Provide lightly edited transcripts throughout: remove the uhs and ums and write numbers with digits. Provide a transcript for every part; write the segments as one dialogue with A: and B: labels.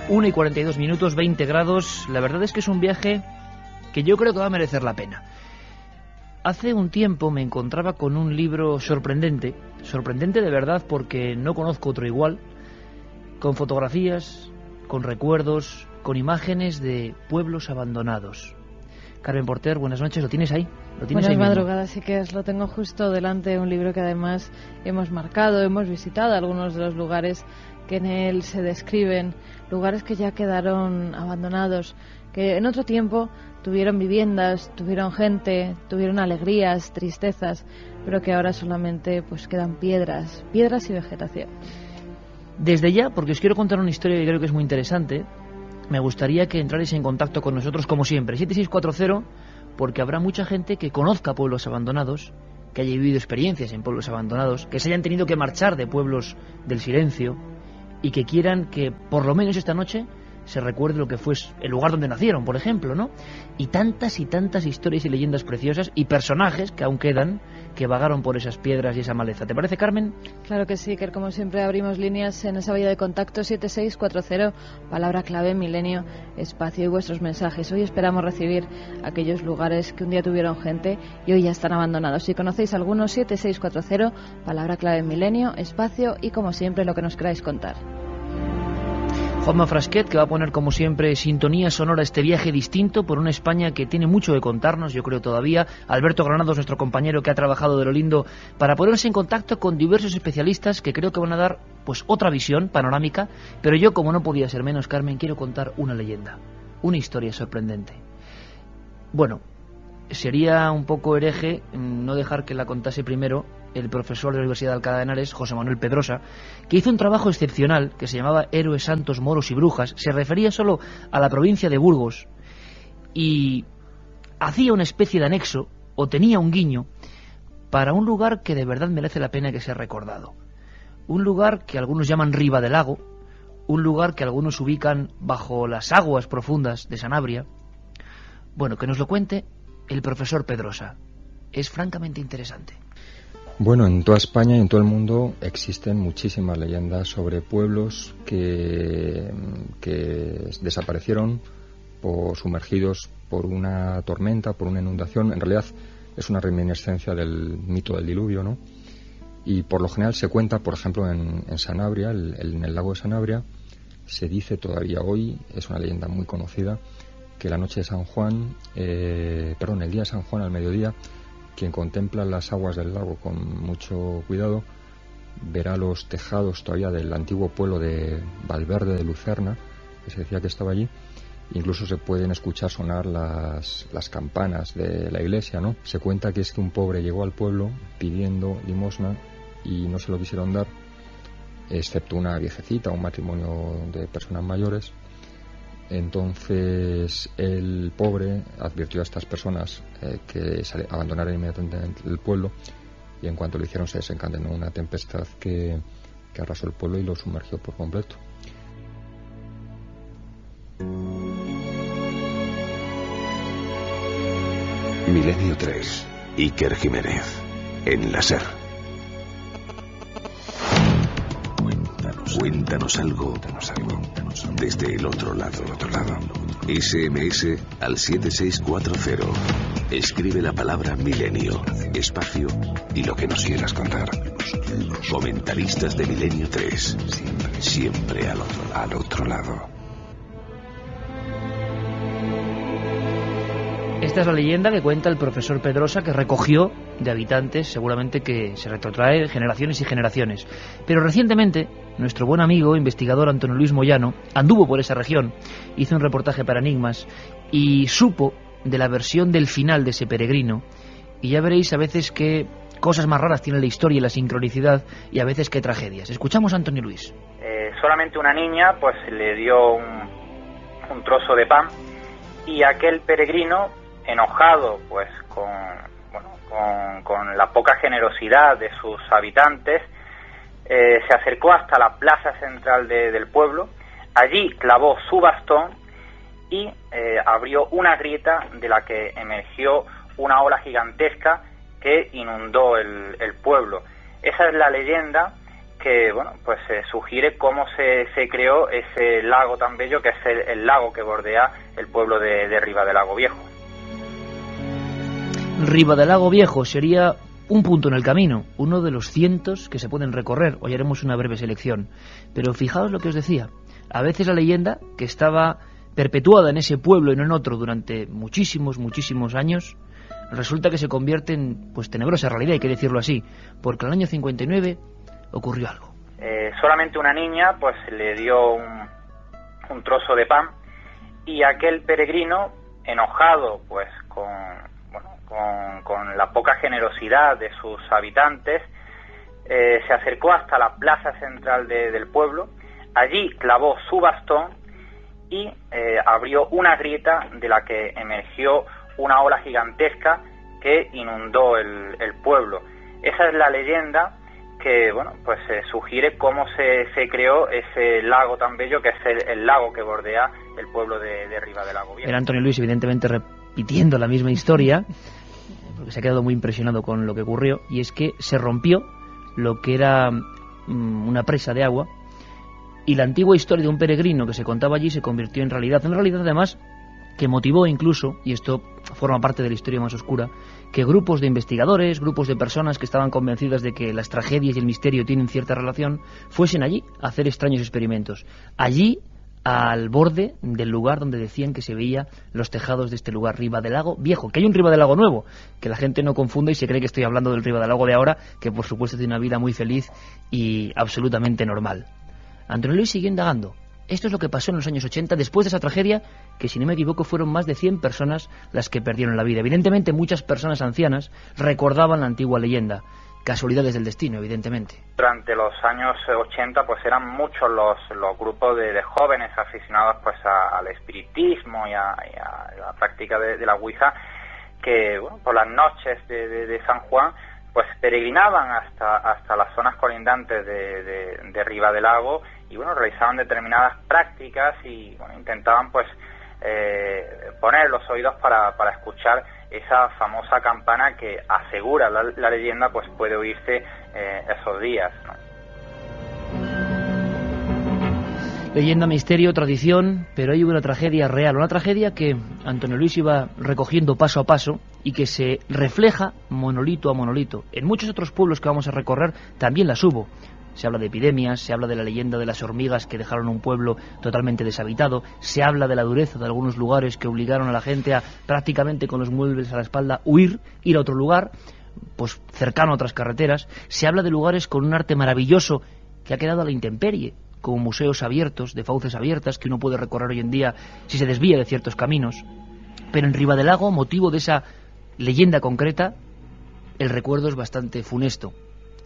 A: 1:42, 20 grados. La verdad es que es un viaje que yo creo que va a merecer la pena. Hace un tiempo me encontraba con un libro sorprendente de verdad, porque no conozco otro igual, con fotografías, con recuerdos, con imágenes de pueblos abandonados. Carmen Porter, buenas noches, ¿lo tienes ahí? ¿Lo tienes
B: buenas
A: ahí
B: madrugadas, sí que lo tengo justo delante, un libro que además hemos marcado, hemos visitado algunos de los lugares que en él se describen, lugares que ya quedaron abandonados, que en otro tiempo tuvieron viviendas, tuvieron gente, tuvieron alegrías, tristezas, pero que ahora solamente pues quedan piedras y vegetación.
A: Desde ya, porque os quiero contar una historia que creo que es muy interesante, me gustaría que entrarais en contacto con nosotros como siempre, 7640, porque habrá mucha gente que conozca pueblos abandonados, que haya vivido experiencias en pueblos abandonados, que se hayan tenido que marchar de pueblos del silencio y que quieran que por lo menos esta noche se recuerde lo que fue el lugar donde nacieron, por ejemplo, ¿no? Y tantas historias y leyendas preciosas y personajes que aún quedan, que vagaron por esas piedras y esa maleza. ¿Te parece, Carmen?
B: Claro que sí, que como siempre abrimos líneas en esa vía de contacto 7640, palabra clave, milenio, espacio y vuestros mensajes. Hoy esperamos recibir aquellos lugares que un día tuvieron gente y hoy ya están abandonados. Si conocéis algunos, 7640, palabra clave, milenio, espacio y como siempre lo que nos queráis contar.
A: Juanma Frasquet, que va a poner como siempre sintonía sonora a este viaje distinto por una España que tiene mucho que contarnos, yo creo todavía. Alberto Granados, nuestro compañero que ha trabajado de lo lindo para ponerse en contacto con diversos especialistas que creo que van a dar pues otra visión panorámica, pero yo, como no podía ser menos, Carmen, quiero contar una leyenda, una historia sorprendente. Bueno, sería un poco hereje no dejar que la contase primero el profesor de la Universidad de Alcalá de Henares, José Manuel Pedrosa, que hizo un trabajo excepcional que se llamaba Héroes, Santos, Moros y Brujas. Se refería solo a la provincia de Burgos y hacía una especie de anexo, o tenía un guiño, para un lugar que de verdad merece la pena que sea recordado. Un lugar que algunos llaman Riva del Lago, un lugar que algunos ubican bajo las aguas profundas de Sanabria. Bueno, que nos lo cuente el profesor Pedrosa. Es francamente interesante.
C: Bueno, en toda España y en todo el mundo existen muchísimas leyendas sobre pueblos que desaparecieron sumergidos por una tormenta, por una inundación. En realidad es una reminiscencia del mito del diluvio, ¿no? Y por lo general se cuenta, por ejemplo, en Sanabria, en el lago de Sanabria, se dice todavía hoy, es una leyenda muy conocida, que la noche de San Juan, el día de San Juan al mediodía, quien contempla las aguas del lago con mucho cuidado verá los tejados todavía del antiguo pueblo de Valverde de Lucerna, que se decía que estaba allí. Incluso se pueden escuchar sonar las campanas de la iglesia, ¿no? Se cuenta que es que un pobre llegó al pueblo pidiendo limosna y no se lo quisieron dar, excepto una viejecita, un matrimonio de personas mayores. Entonces el pobre advirtió a estas personas que abandonaran inmediatamente el pueblo, y en cuanto lo hicieron se desencadenó una tempestad que arrasó el pueblo y lo sumergió por completo.
D: Milenio 3, Iker Jiménez, en la SER. Cuéntanos algo desde el otro lado. SMS al 7640. Escribe la palabra milenio, espacio y lo que nos quieras contar. Comentaristas de Milenio 3. Siempre al otro lado.
A: Esta es la leyenda que cuenta el profesor Pedrosa, que recogió de habitantes, seguramente que se retrotrae generaciones y generaciones. Pero recientemente, nuestro buen amigo, investigador Antonio Luis Moyano, anduvo por esa región, hizo un reportaje para Enigmas y supo de la versión del final de ese peregrino. Y ya veréis a veces qué cosas más raras tiene la historia y la sincronicidad, y a veces qué tragedias. Escuchamos a Antonio Luis.
E: Solamente una niña pues le dio un trozo de pan, y aquel peregrino, enojado pues con la poca generosidad de sus habitantes, se acercó hasta la plaza central del pueblo. Allí clavó su bastón y abrió una grieta de la que emergió una ola gigantesca que inundó el pueblo. Esa es la leyenda que bueno, pues sugiere cómo se creó ese lago tan bello que es el lago que bordea el pueblo de Ribadelago Viejo.
A: Ribadelago Viejo sería un punto en el camino, uno de los cientos que se pueden recorrer. Hoy haremos una breve selección. Pero fijaos lo que os decía. A veces la leyenda, que estaba perpetuada en ese pueblo y no en otro durante muchísimos años, resulta que se convierte en tenebrosa realidad, hay que decirlo así, porque en el año 59 ocurrió algo.
E: Solamente una niña pues le dio un trozo de pan, y aquel peregrino, enojado pues con la poca generosidad de sus habitantes, se acercó hasta la plaza central del pueblo. Allí clavó su bastón y abrió una grieta de la que emergió una ola gigantesca que inundó el pueblo. Esa es la leyenda que sugiere cómo se creó ese lago tan bello que es el lago que bordea el pueblo de Ribadelago Viejo.
A: Era Antonio Luis, evidentemente repitiendo la misma historia, porque se ha quedado muy impresionado con lo que ocurrió, y es que se rompió lo que era una presa de agua, y la antigua historia de un peregrino que se contaba allí se convirtió en realidad además que motivó incluso, y esto forma parte de la historia más oscura, que grupos de investigadores, grupos de personas que estaban convencidas de que las tragedias y el misterio tienen cierta relación, fuesen allí a hacer extraños experimentos. Allí, al borde del lugar donde decían que se veía los tejados de este lugar, Ribadelago Viejo, que hay un Ribadelago nuevo, que la gente no confunda y se cree que estoy hablando del Ribadelago de ahora, que por supuesto tiene una vida muy feliz y absolutamente normal. Antonio Luis siguió indagando. Esto es lo que pasó en los años 80, después de esa tragedia, que si no me equivoco fueron más de 100 personas las que perdieron la vida. Evidentemente muchas personas ancianas recordaban la antigua leyenda. Casualidades del destino, evidentemente.
E: Durante los años 80 pues eran muchos los grupos de jóvenes aficionados pues al espiritismo y a la práctica de la Ouija, que por las noches de San Juan pues peregrinaban hasta las zonas colindantes de Ribadelago y realizaban determinadas prácticas y intentaban pues poner los oídos para escuchar esa famosa campana que asegura la leyenda pues puede oírse esos días, ¿no?
A: Leyenda, misterio, tradición, pero hay una tragedia real, una tragedia que Antonio Luis iba recogiendo paso a paso y que se refleja monolito a monolito. En muchos otros pueblos que vamos a recorrer también las hubo. Se habla de epidemias, se habla de la leyenda de las hormigas que dejaron un pueblo totalmente deshabitado, se habla de la dureza de algunos lugares que obligaron a la gente a prácticamente con los muebles a la espalda ir a otro lugar, pues cercano a otras carreteras. Se habla de lugares con un arte maravilloso que ha quedado a la intemperie, como museos abiertos, de fauces abiertas, que uno puede recorrer hoy en día si se desvía de ciertos caminos. Pero en Ribadelago, motivo de esa leyenda concreta, el recuerdo es bastante funesto.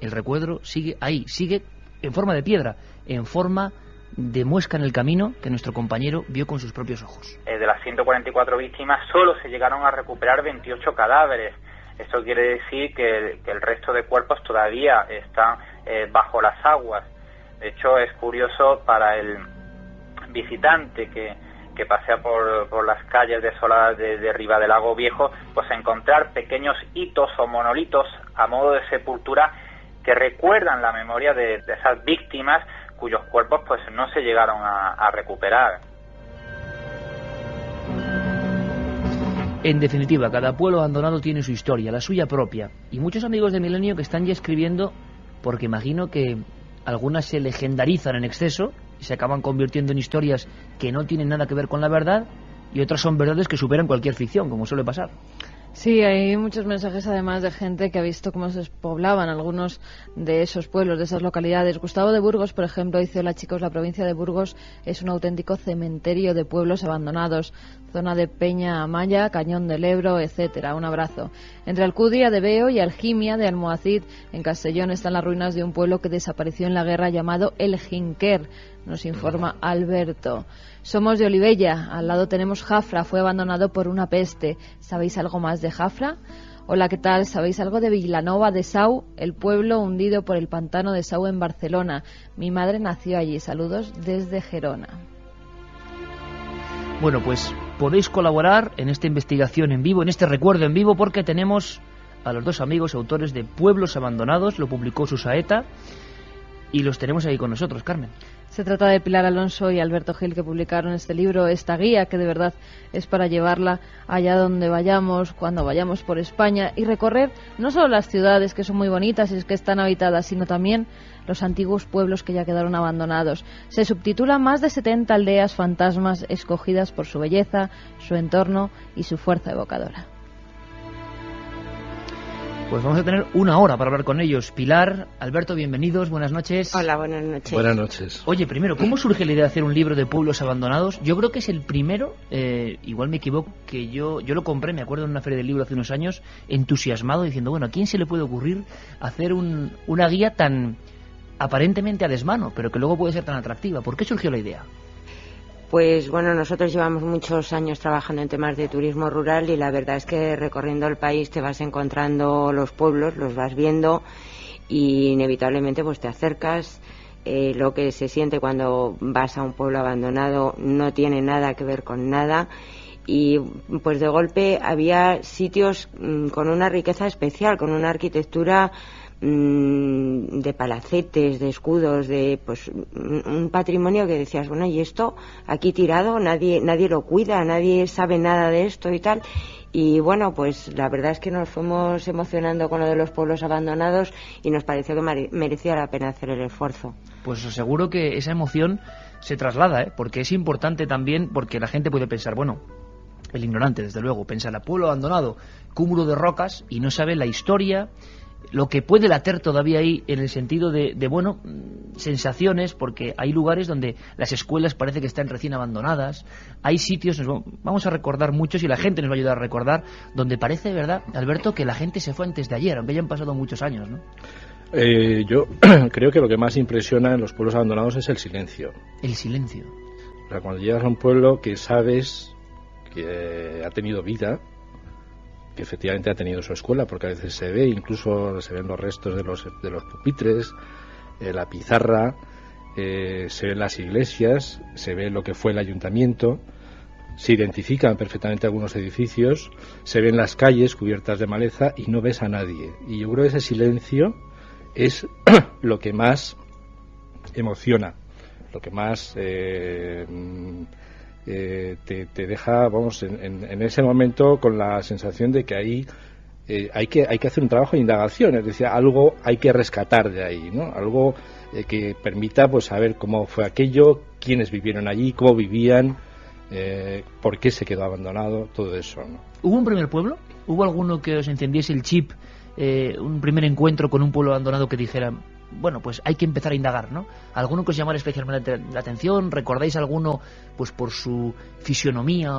A: El recuerdo sigue ahí, sigue en forma de piedra, en forma de muesca en el camino que nuestro compañero vio con sus propios ojos.
E: De las 144 víctimas solo se llegaron a recuperar 28 cadáveres. Esto quiere decir que el resto de cuerpos todavía están bajo las aguas. De hecho, es curioso para el visitante que pasea por las calles desoladas de Ribadelago Viejo, pues encontrar pequeños hitos o monolitos a modo de sepultura que recuerdan la memoria de esas víctimas cuyos cuerpos pues no se llegaron a recuperar.
A: En definitiva, cada pueblo abandonado tiene su historia, la suya propia, y muchos amigos de Milenio que están ya escribiendo, porque imagino que algunas se legendarizan en exceso y se acaban convirtiendo en historias que no tienen nada que ver con la verdad, y otras son verdades que superan cualquier ficción, como suele pasar.
B: Sí, hay muchos mensajes además de gente que ha visto cómo se despoblaban algunos de esos pueblos, de esas localidades. Gustavo de Burgos, por ejemplo, dice: hola chicos, la provincia de Burgos es un auténtico cementerio de pueblos abandonados, zona de Peña Amaya, Cañón del Ebro, etcétera. Un abrazo. Entre Alcudia de Beo y Algimia de Almohacid, en Castellón, están las ruinas de un pueblo que desapareció en la guerra llamado El Jinquer, nos informa Alberto. Somos de Olivella, al lado tenemos Jafra, fue abandonado por una peste. ¿Sabéis algo más de Jafra? Hola, ¿qué tal? ¿Sabéis algo de Vilanova de Sau, el pueblo hundido por el pantano de Sau en Barcelona? Mi madre nació allí. Saludos desde Gerona.
A: Bueno, pues podéis colaborar en esta investigación en vivo, en este recuerdo en vivo, porque tenemos a los dos amigos autores de Pueblos Abandonados, lo publicó Susaeta, y los tenemos ahí con nosotros, Carmen.
B: Se trata de Pilar Alonso y Alberto Gil, que publicaron este libro, esta guía, que de verdad es para llevarla allá donde vayamos, cuando vayamos por España, y recorrer no solo las ciudades, que son muy bonitas y que están habitadas, sino también los antiguos pueblos que ya quedaron abandonados. Se subtitula Más de 70 aldeas fantasmas escogidas por su belleza, su entorno y su fuerza evocadora.
A: Pues vamos a tener una hora para hablar con ellos. Pilar, Alberto, bienvenidos, buenas noches.
F: Hola, buenas noches.
G: Buenas noches.
A: Oye, primero, ¿cómo surge la idea de hacer un libro de pueblos abandonados? Yo creo que es el primero, igual me equivoco, que yo lo compré, me acuerdo, en una feria del libro hace unos años, entusiasmado, diciendo, bueno, ¿a quién se le puede ocurrir hacer una guía tan aparentemente a desmano, pero que luego puede ser tan atractiva? ¿Por qué surgió la idea?
F: Pues bueno, nosotros llevamos muchos años trabajando en temas de turismo rural y la verdad es que recorriendo el país te vas encontrando los pueblos, los vas viendo y inevitablemente pues te acercas. Lo que se siente cuando vas a un pueblo abandonado no tiene nada que ver con nada y pues de golpe había sitios con una riqueza especial, con una arquitectura de palacetes, de escudos, de pues un patrimonio que decías, bueno, y esto aquí tirado, nadie lo cuida, nadie sabe nada de esto y tal. Y bueno, pues la verdad es que nos fuimos emocionando con lo de los pueblos abandonados y nos pareció que merecía la pena hacer el esfuerzo.
A: Pues os aseguro que esa emoción se traslada, porque es importante también, porque la gente puede pensar, bueno, el ignorante desde luego, pensará pueblo abandonado, cúmulo de rocas, y no sabe la historia, lo que puede latir todavía ahí en el sentido de bueno, sensaciones, porque hay lugares donde las escuelas parece que están recién abandonadas, hay sitios, vamos a recordar muchos y la gente nos va a ayudar a recordar, donde parece, ¿verdad, Alberto, que la gente se fue antes de ayer, aunque hayan pasado muchos años, ¿no?
G: Yo creo que lo que más impresiona en los pueblos abandonados es el silencio.
A: El silencio.
G: O sea, cuando llegas a un pueblo que sabes que ha tenido vida, que efectivamente ha tenido su escuela, porque a veces se ve, incluso se ven los restos de los pupitres, la pizarra, se ven las iglesias, se ve lo que fue el ayuntamiento, se identifican perfectamente algunos edificios, se ven las calles cubiertas de maleza y no ves a nadie. Y yo creo que ese silencio es lo que más emociona, lo que más te deja, vamos, en ese momento con la sensación de que ahí hay que hacer un trabajo de indagación, es decir, algo hay que rescatar de ahí, ¿no? Algo que permita pues saber cómo fue aquello, quiénes vivieron allí, cómo vivían, por qué se quedó abandonado, todo eso, ¿no?
A: ¿Hubo un primer pueblo? ¿Hubo alguno que os encendiese el chip, un primer encuentro con un pueblo abandonado que dijera, bueno, pues hay que empezar a indagar, ¿no? ¿Alguno que os llamara especialmente la atención? ¿Recordáis alguno pues por su fisionomía?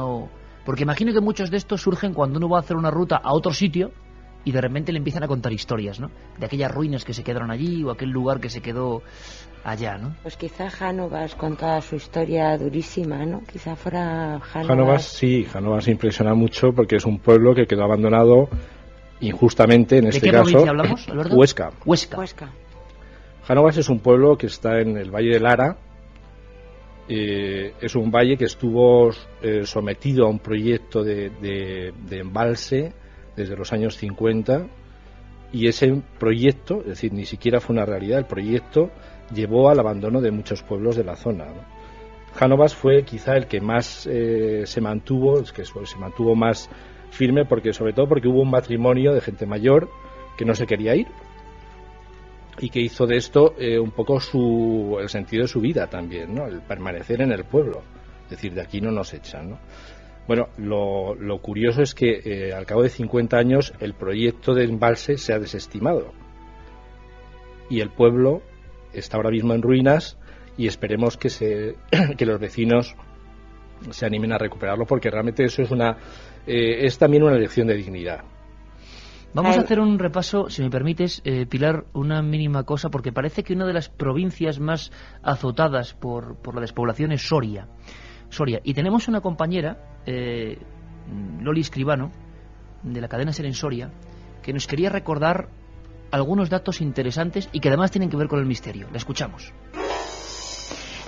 A: Porque imagino que muchos de estos surgen cuando uno va a hacer una ruta a otro sitio y de repente le empiezan a contar historias, ¿no? De aquellas ruinas que se quedaron allí o aquel lugar que se quedó allá, ¿no?
F: Pues quizá Jánovas con toda su historia durísima, ¿no? Quizá fuera Jánovas.
G: Jánovas, sí, Jánovas impresiona mucho porque es un pueblo que quedó abandonado injustamente, en este caso.
A: ¿De qué provincia hablamos, Alberto?
G: Huesca. Jánovas es un pueblo que está en el Valle del Ara. Es un valle que estuvo sometido a un proyecto de embalse desde los años 50 y ese proyecto, es decir, ni siquiera fue una realidad, el proyecto llevó al abandono de muchos pueblos de la zona, ¿no? Jánovas fue quizá el que más se mantuvo más firme, sobre todo porque hubo un matrimonio de gente mayor que no se quería ir y que hizo de esto un poco el sentido de su vida también, ¿no? El permanecer en el pueblo, es decir, de aquí no nos echan, ¿no? Bueno, lo curioso es que al cabo de 50 años el proyecto de embalse se ha desestimado y el pueblo está ahora mismo en ruinas y esperemos que los vecinos se animen a recuperarlo, porque realmente eso es también una lección de dignidad.
A: Vamos a hacer un repaso, si me permites, Pilar, una mínima cosa, porque parece que una de las provincias más azotadas por la despoblación es Soria. Y tenemos una compañera, Loli Escribano, de la cadena SER en Soria, que nos quería recordar algunos datos interesantes y que además tienen que ver con el misterio. La escuchamos.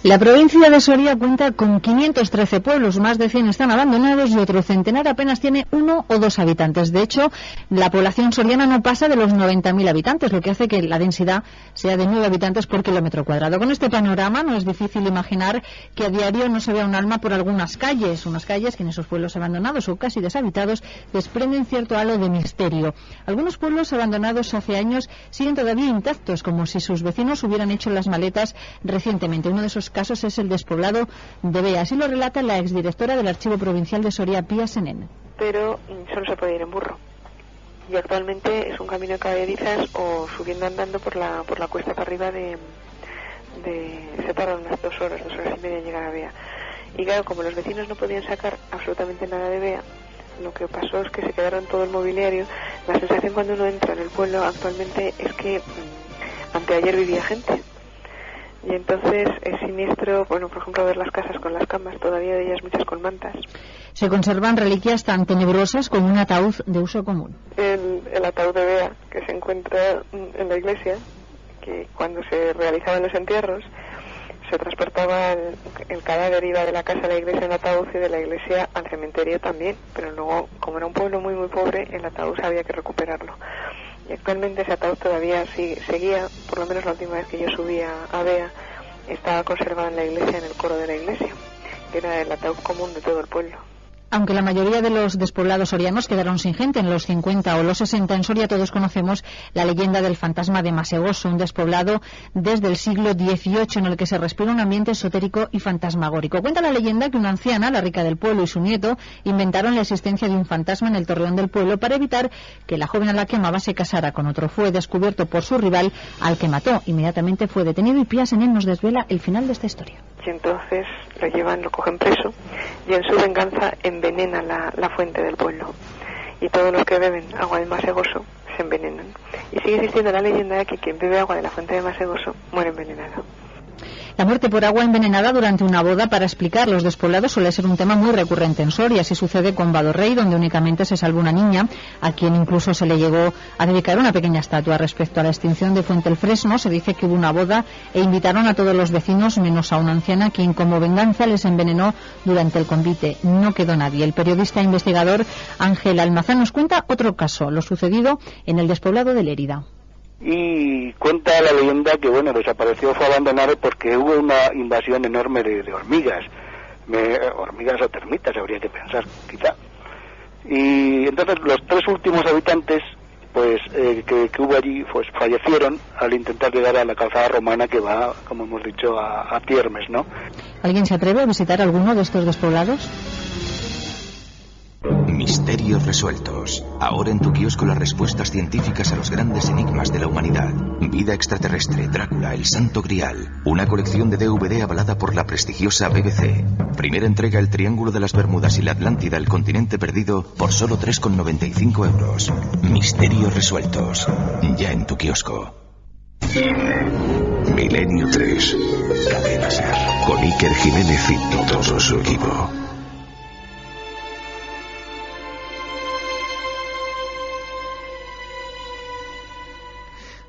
H: La provincia de Soria cuenta con 513 pueblos, más de 100 están abandonados y otro centenar apenas tiene 1 o 2 habitantes. De hecho, la población soriana no pasa de los 90.000 habitantes, lo que hace que la densidad sea de 9 habitantes por kilómetro cuadrado. Con este panorama no es difícil imaginar que a diario no se vea un alma por algunas calles, unas calles que en esos pueblos abandonados o casi deshabitados desprenden cierto halo de misterio. Algunos pueblos abandonados hace años siguen todavía intactos, como si sus vecinos hubieran hecho las maletas recientemente. Uno de esos casos es el despoblado de Bea. Así lo relata la exdirectora del Archivo Provincial de Soria, Pía Senén.
I: Pero solo se puede ir en burro. Y actualmente es un camino de caballerizas o subiendo andando por la cuesta para arriba se tardan unas 2 horas y media en llegar a Bea. Y claro, como los vecinos no podían sacar absolutamente nada de Bea, lo que pasó es que se quedaron todo el mobiliario. La sensación cuando uno entra en el pueblo actualmente es que anteayer vivía gente. Y entonces es siniestro, bueno, por ejemplo, ver las casas con las camas, todavía de ellas muchas con mantas.
H: Se conservan reliquias tan tenebrosas como un ataúd de uso común.
I: El ataúd de Bea, que se encuentra en la iglesia, que cuando se realizaban los entierros, se transportaba el cadáver, iba de la casa a la iglesia en ataúd y de la iglesia al cementerio también, pero luego, como era un pueblo muy muy pobre, el ataúd había que recuperarlo. Y actualmente ese ataúd todavía seguía, por lo menos la última vez que yo subí a Bea, estaba conservado en la iglesia, en el coro de la iglesia, que era el ataúd común de todo el pueblo.
H: Aunque la mayoría de los despoblados sorianos quedaron sin gente en los 50 o los 60, en Soria todos conocemos la leyenda del fantasma de Masegoso, un despoblado desde el siglo XVIII en el que se respira un ambiente esotérico y fantasmagórico. Cuenta la leyenda que una anciana, la rica del pueblo, y su nieto inventaron la existencia de un fantasma en el torreón del pueblo para evitar que la joven a la que amaba se casara con otro. Fue descubierto por su rival, al que mató. Inmediatamente fue detenido y Pía Senén nos desvela el final de esta historia.
I: Y entonces lo cogen preso y en su venganza envenena la fuente del pueblo. Y todos los que beben agua de Masegoso se envenenan. Y sigue existiendo la leyenda de que quien bebe agua de la fuente de Masegoso muere envenenado.
H: La muerte por agua envenenada durante una boda, para explicar los despoblados, suele ser un tema muy recurrente en Soria. Así sucede con Badorrey, donde únicamente se salvó una niña, a quien incluso se le llegó a dedicar una pequeña estatua. Respecto a la extinción de Fuente el Fresno, se dice que hubo una boda e invitaron a todos los vecinos, menos a una anciana, quien como venganza les envenenó durante el convite. No quedó nadie. El periodista e investigador Ángel Almazán nos cuenta otro caso, lo sucedido en el despoblado de Lérida.
J: Y cuenta la leyenda que, bueno, desapareció, fue abandonado porque hubo una invasión enorme de hormigas, hormigas o termitas, habría que pensar, quizá. Y entonces los 3 últimos habitantes, pues, que hubo allí, pues fallecieron al intentar llegar a la calzada romana que va, como hemos dicho, a Tiermes, ¿no?
H: ¿Alguien se atreve a visitar alguno de estos despoblados?
K: Misterios resueltos. Ahora en tu kiosco las respuestas científicas a los grandes enigmas de la humanidad. Vida extraterrestre, Drácula, el Santo Grial. Una colección de DVD avalada por la prestigiosa BBC. Primera entrega, El Triángulo de las Bermudas y la Atlántida, el continente perdido, por solo 3,95 euros. Misterios resueltos. Ya en tu kiosco.
D: Milenio 3. Cadena Ser. Con Iker Jiménez y todo su equipo.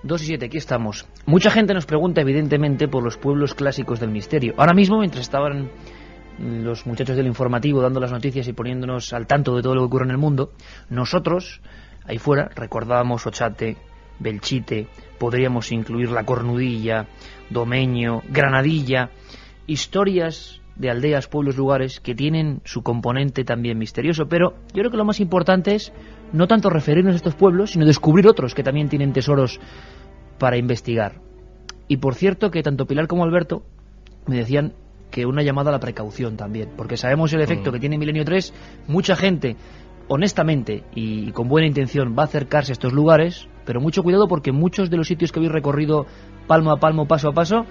A: 2 y 7, aquí estamos. Mucha gente nos pregunta, evidentemente, por los pueblos clásicos del misterio. Ahora mismo, mientras estaban los muchachos del informativo dando las noticias y poniéndonos al tanto de todo lo que ocurre en el mundo, nosotros, ahí fuera, recordábamos Ochate, Belchite, podríamos incluir La Cornudilla, Domeño, Granadilla, historias de aldeas, pueblos, lugares que tienen su componente también misterioso. Pero yo creo que lo más importante es no tanto referirnos a estos pueblos, sino descubrir otros que también tienen tesoros para investigar. Y por cierto que tanto Pilar como Alberto me decían que una llamada a la precaución también, porque sabemos el efecto que tiene Milenio 3. Mucha gente, honestamente y con buena intención, va a acercarse a estos lugares, pero mucho cuidado, porque muchos de los sitios que habéis recorrido palmo a palmo, paso a paso,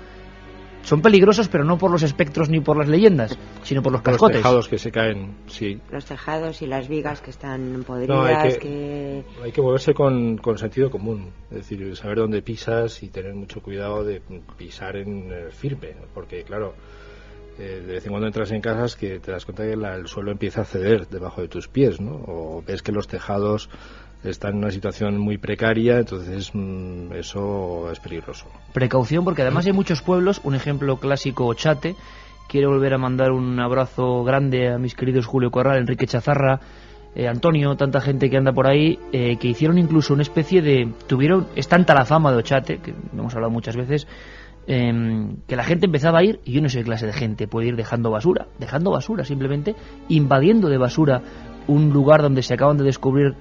A: son peligrosos, pero no por los espectros ni por las leyendas, sino por los cascotes.
G: Los tejados que se caen, sí.
F: Los tejados y las vigas que están podridas.
G: No, hay que moverse con sentido común. Es decir, saber dónde pisas y tener mucho cuidado de pisar en firme. Porque, claro, de vez en cuando entras en casas que te das cuenta que el suelo empieza a ceder debajo de tus pies, ¿no? O ves que los tejados están en una situación muy precaria, entonces eso es peligroso.
A: Precaución, porque además hay muchos pueblos, un ejemplo clásico, Ochate. Quiero volver a mandar un abrazo grande a mis queridos Julio Corral, Enrique Chazarra, Antonio, tanta gente que anda por ahí, que hicieron incluso una especie de... es tanta la fama de Ochate, que hemos hablado muchas veces, que la gente empezaba a ir, y yo no sé qué clase de gente puede ir dejando basura, simplemente invadiendo de basura un lugar donde se acaban de descubrir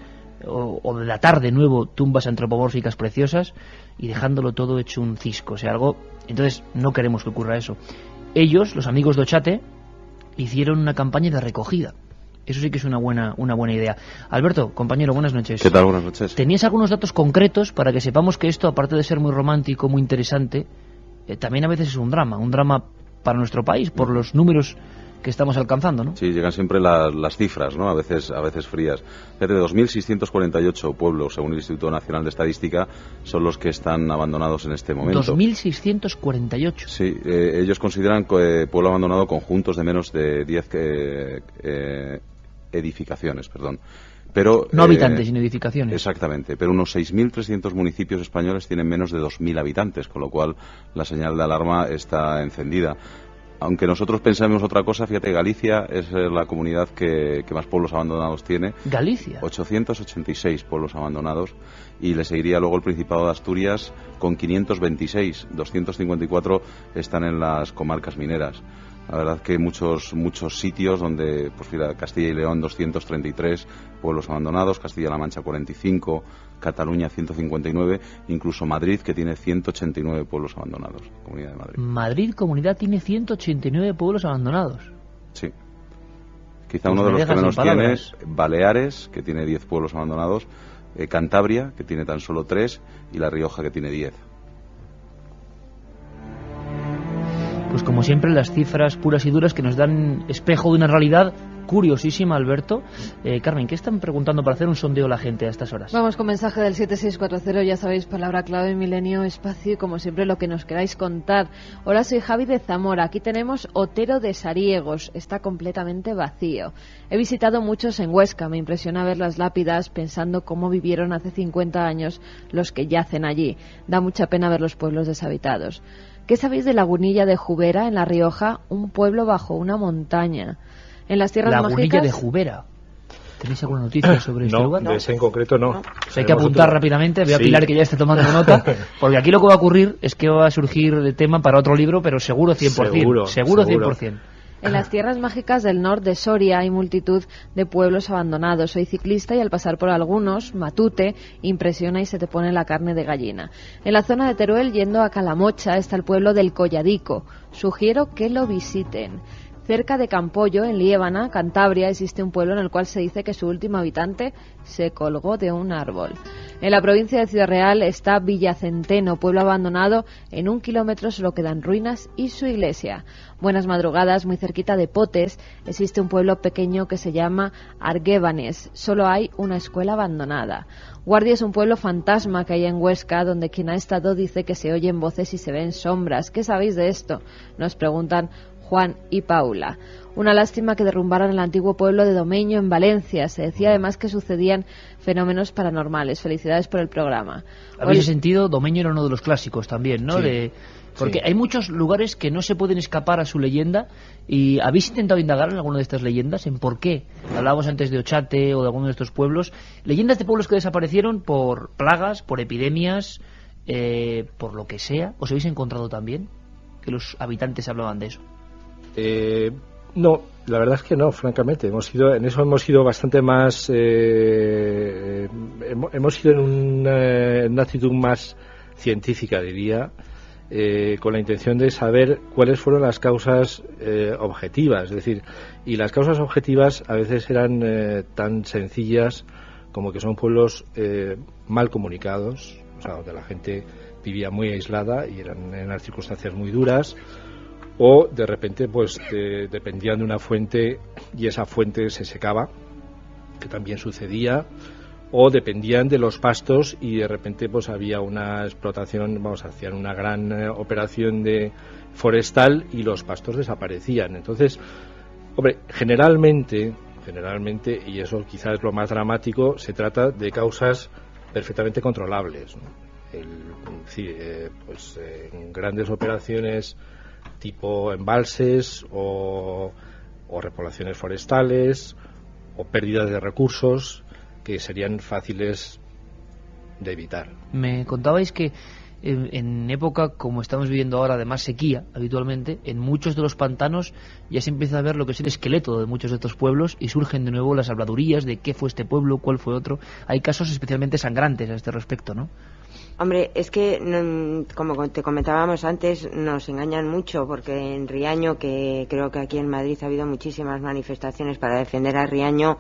A: o de datar de nuevo tumbas antropomórficas preciosas, y dejándolo todo hecho un cisco, o sea, algo... Entonces no queremos que ocurra eso. Ellos, los amigos de Ochate, hicieron una campaña de recogida. Eso sí que es una buena idea. Alberto, compañero, buenas noches.
L: ¿Qué tal? Buenas noches.
A: ¿Tenías algunos datos concretos para que sepamos que esto, aparte de ser muy romántico, muy interesante, también a veces es un drama para nuestro país, por los números que estamos alcanzando, ¿no?
L: Sí, llegan siempre las cifras, ¿no? A veces frías. Fíjate, 2.648 pueblos, según el Instituto Nacional de Estadística, son los que están abandonados en este momento.
A: 2.648.
L: Sí, ellos consideran pueblo abandonado conjuntos de menos de 10 edificaciones, perdón. Pero,
A: no habitantes, sino edificaciones.
L: Exactamente, pero unos 6.300 municipios españoles tienen menos de 2.000 habitantes, con lo cual la señal de alarma está encendida. Aunque nosotros pensamos otra cosa, fíjate, Galicia es la comunidad que más pueblos abandonados tiene.
A: ¿Galicia?
L: 886 pueblos abandonados, y le seguiría luego el Principado de Asturias con 526, 254 están en las comarcas mineras. La verdad que muchos sitios donde, pues mira, Castilla y León 233 pueblos abandonados, Castilla-La Mancha 45, Cataluña 159, incluso Madrid, que tiene 189 pueblos abandonados, Comunidad de Madrid.
A: Madrid, comunidad, tiene 189 pueblos abandonados.
L: Sí. Quizá uno de los que menos tiene es Baleares, que tiene 10 pueblos abandonados, Cantabria, que tiene tan solo 3, y La Rioja, que tiene 10.
A: Pues como siempre, las cifras puras y duras que nos dan espejo de una realidad curiosísima, Alberto. Carmen, ¿qué están preguntando para hacer un sondeo a la gente a estas horas?
B: Vamos con mensaje del 7640, ya sabéis, palabra clave, milenio, espacio y como siempre lo que nos queráis contar. Hola, soy Javi de Zamora, aquí tenemos Otero de Sariegos, está completamente vacío. He visitado muchos en Huesca, me impresiona ver las lápidas pensando cómo vivieron hace 50 años los que yacen allí. Da mucha pena ver los pueblos deshabitados. ¿Qué sabéis de Lagunilla de Jubera, en La Rioja, un pueblo bajo una montaña? En las tierras mágicas...
A: Lagunilla de Jubera. ¿Tenéis alguna noticia sobre este lugar?
G: No, de ese en concreto no.
A: Pues hay que apuntar rápidamente. Voy a Pilar que ya esté tomando nota, porque aquí lo que va a ocurrir es que va a surgir el tema para otro libro, pero seguro 100%. Seguro 100%.
B: En las tierras mágicas del norte de Soria hay multitud de pueblos abandonados. Soy ciclista y al pasar por algunos, Matute impresiona y se te pone la carne de gallina. En la zona de Teruel, yendo a Calamocha, está el pueblo del Colladico. Sugiero que lo visiten. Cerca de Campollo, en Liébana, Cantabria, existe un pueblo en el cual se dice que su último habitante se colgó de un árbol. En la provincia de Ciudad Real está Villacenteno, pueblo abandonado. En 1 kilómetro solo quedan ruinas y su iglesia. Buenas madrugadas, muy cerquita de Potes existe un pueblo pequeño que se llama Arguébanes. Solo hay una escuela abandonada. Guardia es un pueblo fantasma que hay en Huesca, donde quien ha estado dice que se oyen voces y se ven sombras. ¿Qué sabéis de esto?, nos preguntan Juan y Paula. Una lástima que derrumbaran el antiguo pueblo de Domeño en Valencia. Se decía además que sucedían fenómenos paranormales. Felicidades por el programa.
A: En ese sentido, Domeño era uno de los clásicos también, ¿no?
G: Sí.
A: Porque hay muchos lugares que no se pueden escapar a su leyenda. ¿Y habéis intentado indagar en alguna de estas leyendas? ¿En por qué? Hablábamos antes de Ochate o de alguno de estos pueblos. Leyendas de pueblos que desaparecieron por plagas, por epidemias, por lo que sea. ¿Os habéis encontrado también que los habitantes hablaban de eso?
G: No, la verdad es que no, francamente. Hemos sido bastante más... hemos ido en una actitud más científica, diría, con la intención de saber cuáles fueron las causas objetivas. Es decir, y las causas objetivas a veces eran tan sencillas como que son pueblos mal comunicados, o sea, donde la gente vivía muy aislada y eran en unas circunstancias muy duras, o de repente pues dependían de una fuente y esa fuente se secaba, que también sucedía, o dependían de los pastos y de repente pues había una explotación, hacían una gran operación de forestal y los pastos desaparecían. Entonces, hombre, generalmente Generalmente, y eso quizás es lo más dramático, se trata de causas perfectamente controlables, ¿no? En grandes operaciones tipo embalses o repoblaciones forestales o pérdidas de recursos que serían fáciles de evitar.
A: Me contabais que en época como estamos viviendo ahora, de más sequía habitualmente, en muchos de los pantanos ya se empieza a ver lo que es el esqueleto de muchos de estos pueblos y surgen de nuevo las habladurías de qué fue este pueblo, cuál fue otro. Hay casos especialmente sangrantes a este respecto, ¿no?
F: Hombre, es que, como te comentábamos antes, nos engañan mucho, porque en Riaño, que creo que aquí en Madrid ha habido muchísimas manifestaciones para defender a Riaño,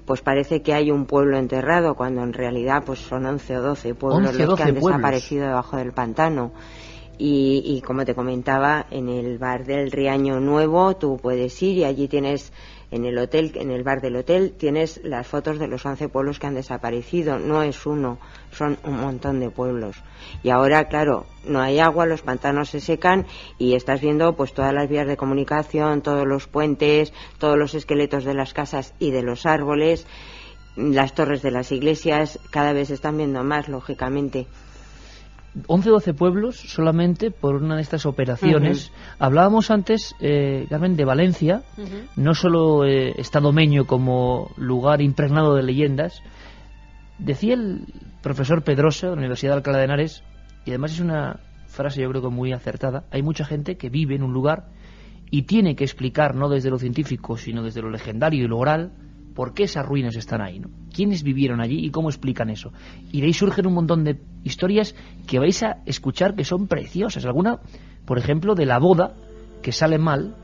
F: pues parece que hay un pueblo enterrado, cuando en realidad pues son 11 o 12 pueblos los que han desaparecido debajo del pantano. Y como te comentaba, en el bar del Riaño Nuevo tú puedes ir y allí tienes, en el bar del hotel, tienes las fotos de los 11 pueblos que han desaparecido. No es uno, son un montón de pueblos. Y ahora, claro, no hay agua, los pantanos se secan y estás viendo pues todas las vías de comunicación, todos los puentes, todos los esqueletos de las casas y de los árboles, las torres de las iglesias, cada vez se están viendo más, lógicamente.
A: 11-12 pueblos solamente por una de estas operaciones. Hablábamos antes, Carmen, de Valencia, no solo está Domeño como lugar impregnado de leyendas. Decía el profesor Pedrosa de la Universidad de Alcalá de Henares, y además es una frase yo creo que muy acertada, hay mucha gente que vive en un lugar y tiene que explicar, no desde lo científico, sino desde lo legendario y lo oral, por qué esas ruinas están ahí, ¿no? ¿Quiénes vivieron allí y cómo explican eso? Y de ahí surgen un montón de historias que vais a escuchar que son preciosas. Alguna, por ejemplo, de la boda que sale mal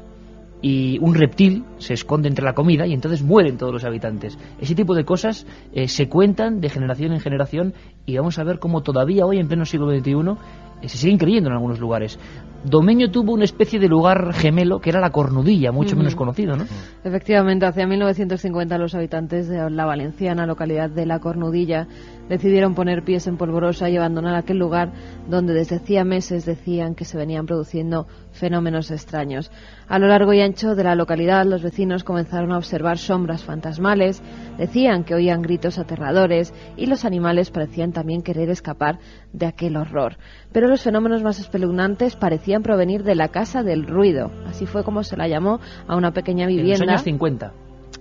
A: y un reptil se esconde entre la comida y entonces mueren todos los habitantes. Ese tipo de cosas se cuentan de generación en generación y vamos a ver cómo todavía hoy, en pleno siglo XXI, se siguen creyendo en algunos lugares. Domeño tuvo una especie de lugar gemelo que era la Cornudilla, mucho menos conocido, ¿no?
B: Efectivamente, hacia 1950 los habitantes de la valenciana localidad de la Cornudilla decidieron poner pies en Polvorosa y abandonar aquel lugar donde desde hacía meses decían que se venían produciendo fenómenos extraños. A lo largo y ancho de la localidad los vecinos comenzaron a observar sombras fantasmales, decían que oían gritos aterradores y los animales parecían también querer escapar de aquel horror. Pero los fenómenos más espeluznantes parecían provenir de la Casa del Ruido, así fue como se la llamó a una pequeña vivienda.
A: En los años 50.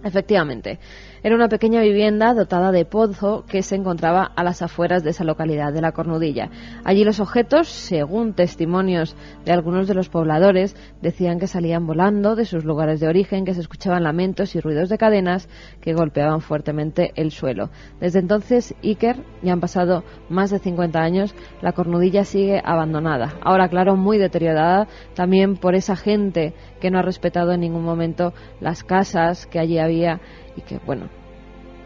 B: Efectivamente. Era una pequeña vivienda dotada de pozo que se encontraba a las afueras de esa localidad de la Cornudilla. Allí los objetos, según testimonios de algunos de los pobladores, decían que salían volando de sus lugares de origen, que se escuchaban lamentos y ruidos de cadenas que golpeaban fuertemente el suelo. Desde entonces, Iker, ya han pasado más de 50 años, la Cornudilla sigue abandonada. Ahora, claro, muy deteriorada también por esa gente que no ha respetado en ningún momento las casas que allí había y que, bueno,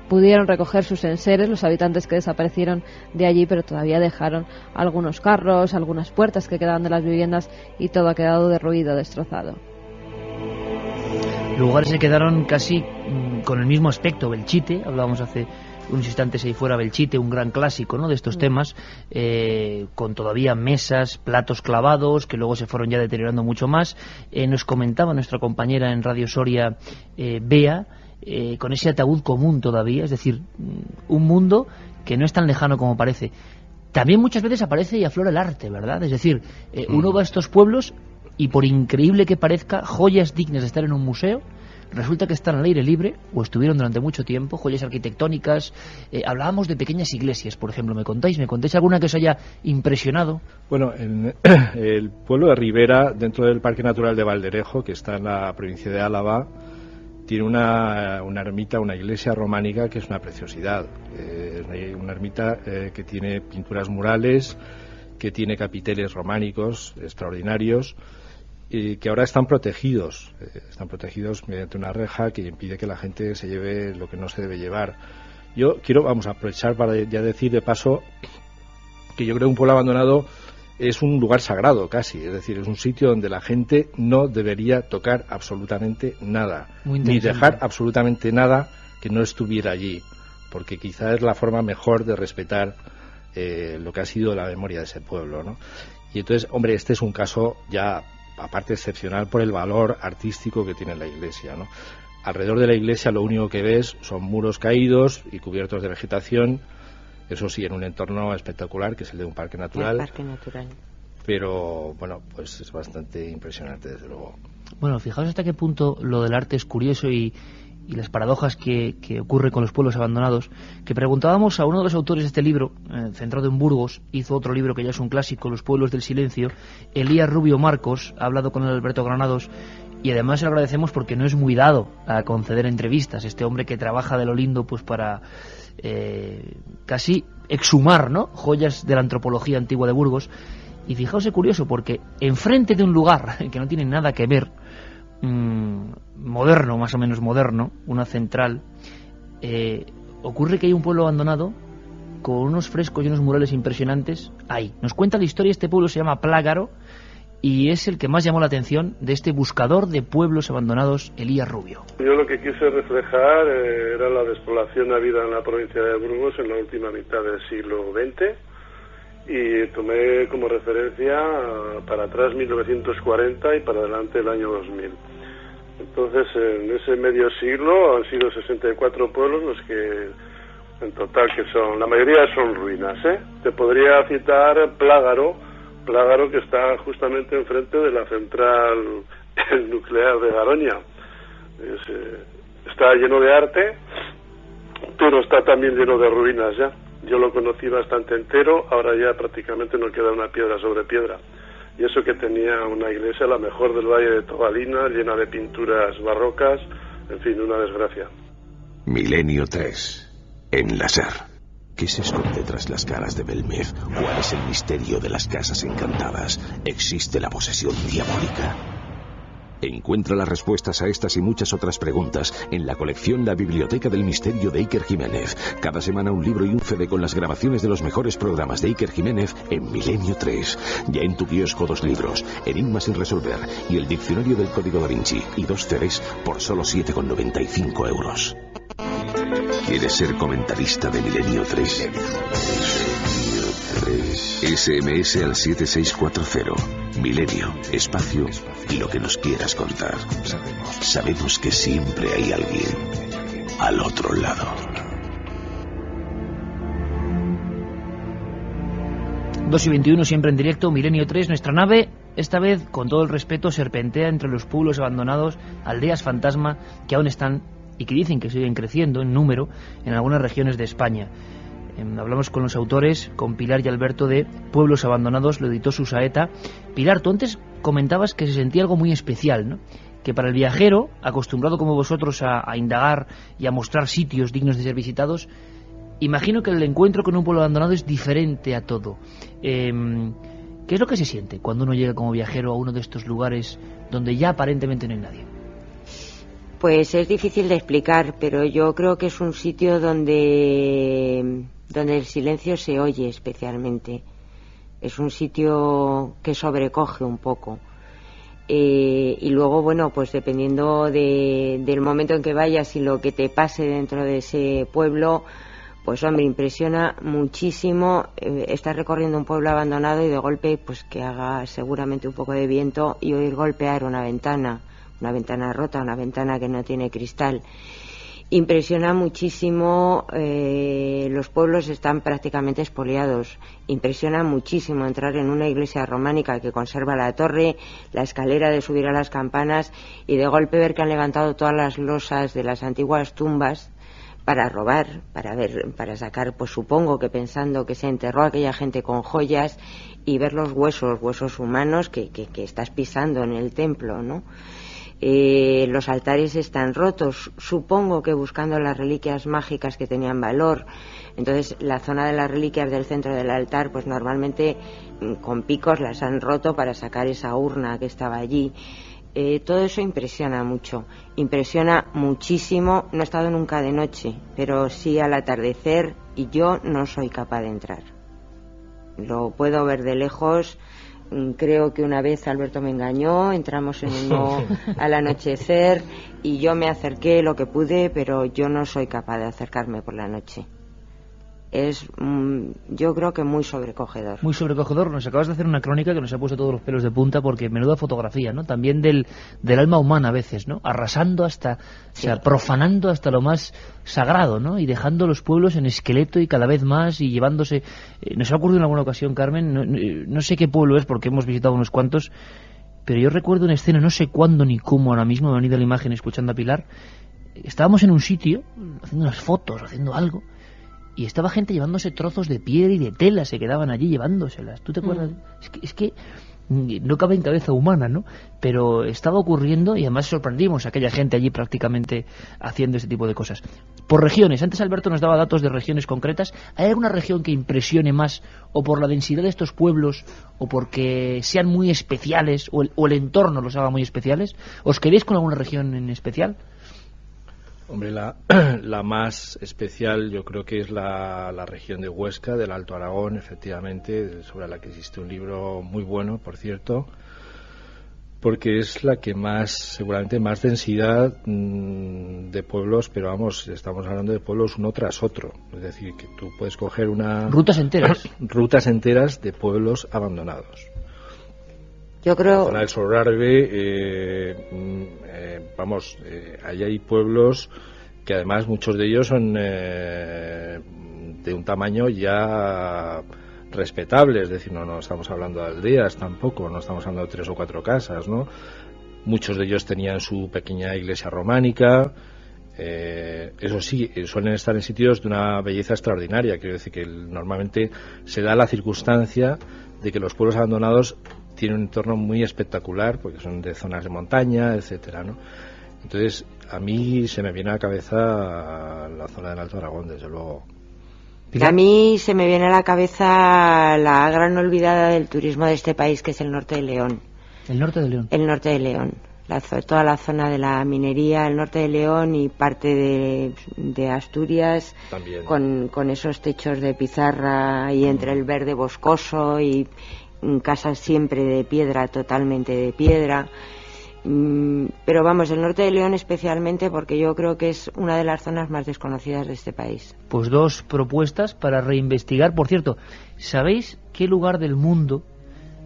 B: pudieron recoger sus enseres los habitantes que desaparecieron de allí, pero todavía dejaron algunos carros, algunas puertas que quedaban de las viviendas y todo ha quedado derruido, destrozado.
A: Lugares se quedaron casi con el mismo aspecto. Belchite, hablábamos hace unos instantes ahí fuera, Belchite, un gran clásico, ¿no?, de estos temas, con todavía mesas, platos clavados, que luego se fueron ya deteriorando mucho más. Nos comentaba nuestra compañera en Radio Soria, Bea, con ese ataúd común todavía, es decir, un mundo que no es tan lejano como parece. También muchas veces aparece y aflora el arte, ¿verdad? Es decir, uno va a estos pueblos y por increíble que parezca, joyas dignas de estar en un museo resulta que están al aire libre, o estuvieron durante mucho tiempo, joyas arquitectónicas. Hablábamos de pequeñas iglesias, por ejemplo. ¿Me contáis alguna que os haya impresionado?
G: Bueno, en el pueblo de Ribera, dentro del Parque Natural de Valderejo, que está en la provincia de Álava, tiene una ermita, una iglesia románica que es una preciosidad. Una ermita que tiene pinturas murales, que tiene capiteles románicos extraordinarios, y que ahora están protegidos mediante una reja que impide que la gente se lleve lo que no se debe llevar. Yo quiero, aprovechar para ya decir de paso que yo creo que un pueblo abandonado es un lugar sagrado casi, es decir, es un sitio donde la gente no debería tocar absolutamente nada, ni dejar absolutamente nada que no estuviera allí, porque quizá es la forma mejor de respetar lo que ha sido la memoria de ese pueblo, ¿no? Y entonces, hombre, este es un caso ya aparte excepcional por el valor artístico que tiene la iglesia, ¿no? Alrededor de la iglesia lo único que ves son muros caídos y cubiertos de vegetación, eso sí, en un entorno espectacular que es el de un parque natural.
F: El parque natural.
G: Pero bueno, pues es bastante impresionante, desde luego.
A: Bueno, fijaos hasta qué punto lo del arte es curioso y las paradojas que ocurre con los pueblos abandonados, que preguntábamos a uno de los autores de este libro, centrado en Burgos, hizo otro libro que ya es un clásico, Los pueblos del silencio, Elías Rubio Marcos, ha hablado con el Alberto Granados, y además se lo agradecemos porque no es muy dado a conceder entrevistas, este hombre que trabaja de lo lindo pues para casi exhumar, ¿no?, joyas de la antropología antigua de Burgos. Y fijaos, es curioso porque enfrente de un lugar que no tiene nada que ver, moderno, más o menos moderno, una central, ocurre que hay un pueblo abandonado con unos frescos y unos murales impresionantes ahí. Nos cuenta la historia, este pueblo se llama Plágaro y es el que más llamó la atención de este buscador de pueblos abandonados, Elías Rubio.
M: Yo lo que quise reflejar era la despoblación habida en la provincia de Burgos en la última mitad del siglo XX y tomé como referencia para atrás 1940 y para adelante el año 2000. Entonces, en ese medio siglo han sido 64 pueblos los que, en total, que son, la mayoría son ruinas, ¿eh? Te podría citar Plágaro que está justamente enfrente de la central nuclear de Garoña. Está lleno de arte, pero está también lleno de ruinas ya. Yo lo conocí bastante entero, ahora ya prácticamente no queda una piedra sobre piedra. Y eso que tenía una iglesia, la mejor del Valle de Tobalina, llena de pinturas barrocas, en fin, una desgracia.
D: Milenio 3, en la SER. ¿Qué se esconde tras las caras de Belmez? ¿Cuál es el misterio de las casas encantadas? ¿Existe la posesión diabólica? Encuentra las respuestas a estas y muchas otras preguntas en la colección La Biblioteca del Misterio de Iker Jiménez. Cada semana un libro y un CD con las grabaciones de los mejores programas de Iker Jiménez en Milenio 3. Ya en tu kiosco 2 libros, Enigmas sin resolver y el Diccionario del Código Da Vinci y 2 CDs por solo 7,95 €. ¿Quieres ser comentarista de Milenio 3? SMS al 7640. Milenio, espacio y lo que nos quieras contar. Sabemos que siempre hay alguien al otro lado.
A: 2:21, siempre en directo, Milenio 3, nuestra nave, esta vez, con todo el respeto, serpentea entre los pueblos abandonados, aldeas fantasma, que aún están y que dicen que siguen creciendo en número en algunas regiones de España. Hablamos con los autores, con Pilar y Alberto, de Pueblos Abandonados, lo editó Susaeta. Pilar, tú antes comentabas que se sentía algo muy especial, ¿no?, que para el viajero, acostumbrado como vosotros a indagar y a mostrar sitios dignos de ser visitados, imagino que el encuentro con un pueblo abandonado es diferente a todo. ¿Qué es lo que se siente cuando uno llega como viajero a uno de estos lugares donde ya aparentemente no hay nadie?
F: Pues es difícil de explicar, pero yo creo que es un sitio donde el silencio se oye especialmente. Es un sitio que sobrecoge un poco. Y luego, bueno, pues dependiendo del momento en que vayas y lo que te pase dentro de ese pueblo, pues hombre, impresiona muchísimo estar recorriendo un pueblo abandonado y de golpe pues que haga seguramente un poco de viento y oír golpear una ventana rota, una ventana que no tiene cristal. Impresiona muchísimo, los pueblos están prácticamente expoliados. Impresiona muchísimo entrar en una iglesia románica que conserva la torre, la escalera de subir a las campanas y de golpe ver que han levantado todas las losas de las antiguas tumbas para robar, para sacar, pues supongo que pensando que se enterró a aquella gente con joyas, y ver los huesos humanos que estás pisando en el templo, ¿no? Los altares están rotos, supongo que buscando las reliquias mágicas que tenían valor. Entonces la zona de las reliquias del centro del altar, pues normalmente con picos las han roto para sacar esa urna que estaba allí. Todo eso impresiona mucho, impresiona muchísimo. No he estado nunca de noche, pero sí al atardecer, y yo no soy capaz de entrar. Lo puedo ver de lejos. Creo que una vez Alberto me engañó, entramos en uno al anochecer y yo me acerqué lo que pude, pero yo no soy capaz de acercarme por la noche. es, yo creo que muy sobrecogedor.
A: Muy sobrecogedor. Nos acabas de hacer una crónica que nos ha puesto todos los pelos de punta, porque menuda fotografía, ¿no? También del alma humana a veces, ¿no? Arrasando hasta, sí, o sea, profanando hasta lo más sagrado, ¿no? Y dejando los pueblos en esqueleto y cada vez más, y llevándose... nos ha ocurrido en alguna ocasión, Carmen, no sé qué pueblo es porque hemos visitado unos cuantos, pero yo recuerdo una escena, no sé cuándo ni cómo ahora mismo, me ha venido la imagen escuchando a Pilar. Estábamos en un sitio, haciendo unas fotos, haciendo algo, y estaba gente llevándose trozos de piedra y de tela, se quedaban allí llevándoselas. ¿Tú te acuerdas? Es que no cabe en cabeza humana, ¿no? Pero estaba ocurriendo y además sorprendimos a aquella gente allí prácticamente haciendo ese tipo de cosas. Por regiones, antes Alberto nos daba datos de regiones concretas. ¿Hay alguna región que impresione más, o por la densidad de estos pueblos, o porque sean muy especiales, o el entorno los haga muy especiales? ¿Os queréis con alguna región en especial?
G: Hombre, la más especial yo creo que es la región de Huesca, del Alto Aragón, efectivamente, sobre la que existe un libro muy bueno, por cierto, porque es la que más, seguramente más densidad de pueblos, pero vamos, estamos hablando de pueblos uno tras otro, es decir, que tú puedes coger
A: rutas enteras
G: de pueblos abandonados.
F: Yo creo...
G: La zona del Sobrarbe, ahí hay pueblos que además muchos de ellos son de un tamaño ya respetable, es decir, no estamos hablando de aldeas tampoco, no estamos hablando de 3 o 4 casas, ¿no? Muchos de ellos tenían su pequeña iglesia románica, eso sí, suelen estar en sitios de una belleza extraordinaria, quiero decir que normalmente se da la circunstancia de que los pueblos abandonados tiene un entorno muy espectacular porque son de zonas de montaña, etcétera, ¿no? Entonces, a mí se me viene a la cabeza la zona del Alto Aragón, desde luego.
F: A mí se me viene a la cabeza la gran olvidada del turismo de este país, que es el norte de León.
A: ¿El norte de León?
F: El norte de León. Toda la zona de la minería, el norte de León y parte de Asturias, con esos techos de pizarra y entre el verde boscoso y casas siempre de piedra, totalmente de piedra. Pero vamos, el norte de León especialmente, porque yo creo que es una de las zonas más desconocidas de este país.
A: Pues 2 propuestas para reinvestigar. Por cierto, ¿sabéis qué lugar del mundo,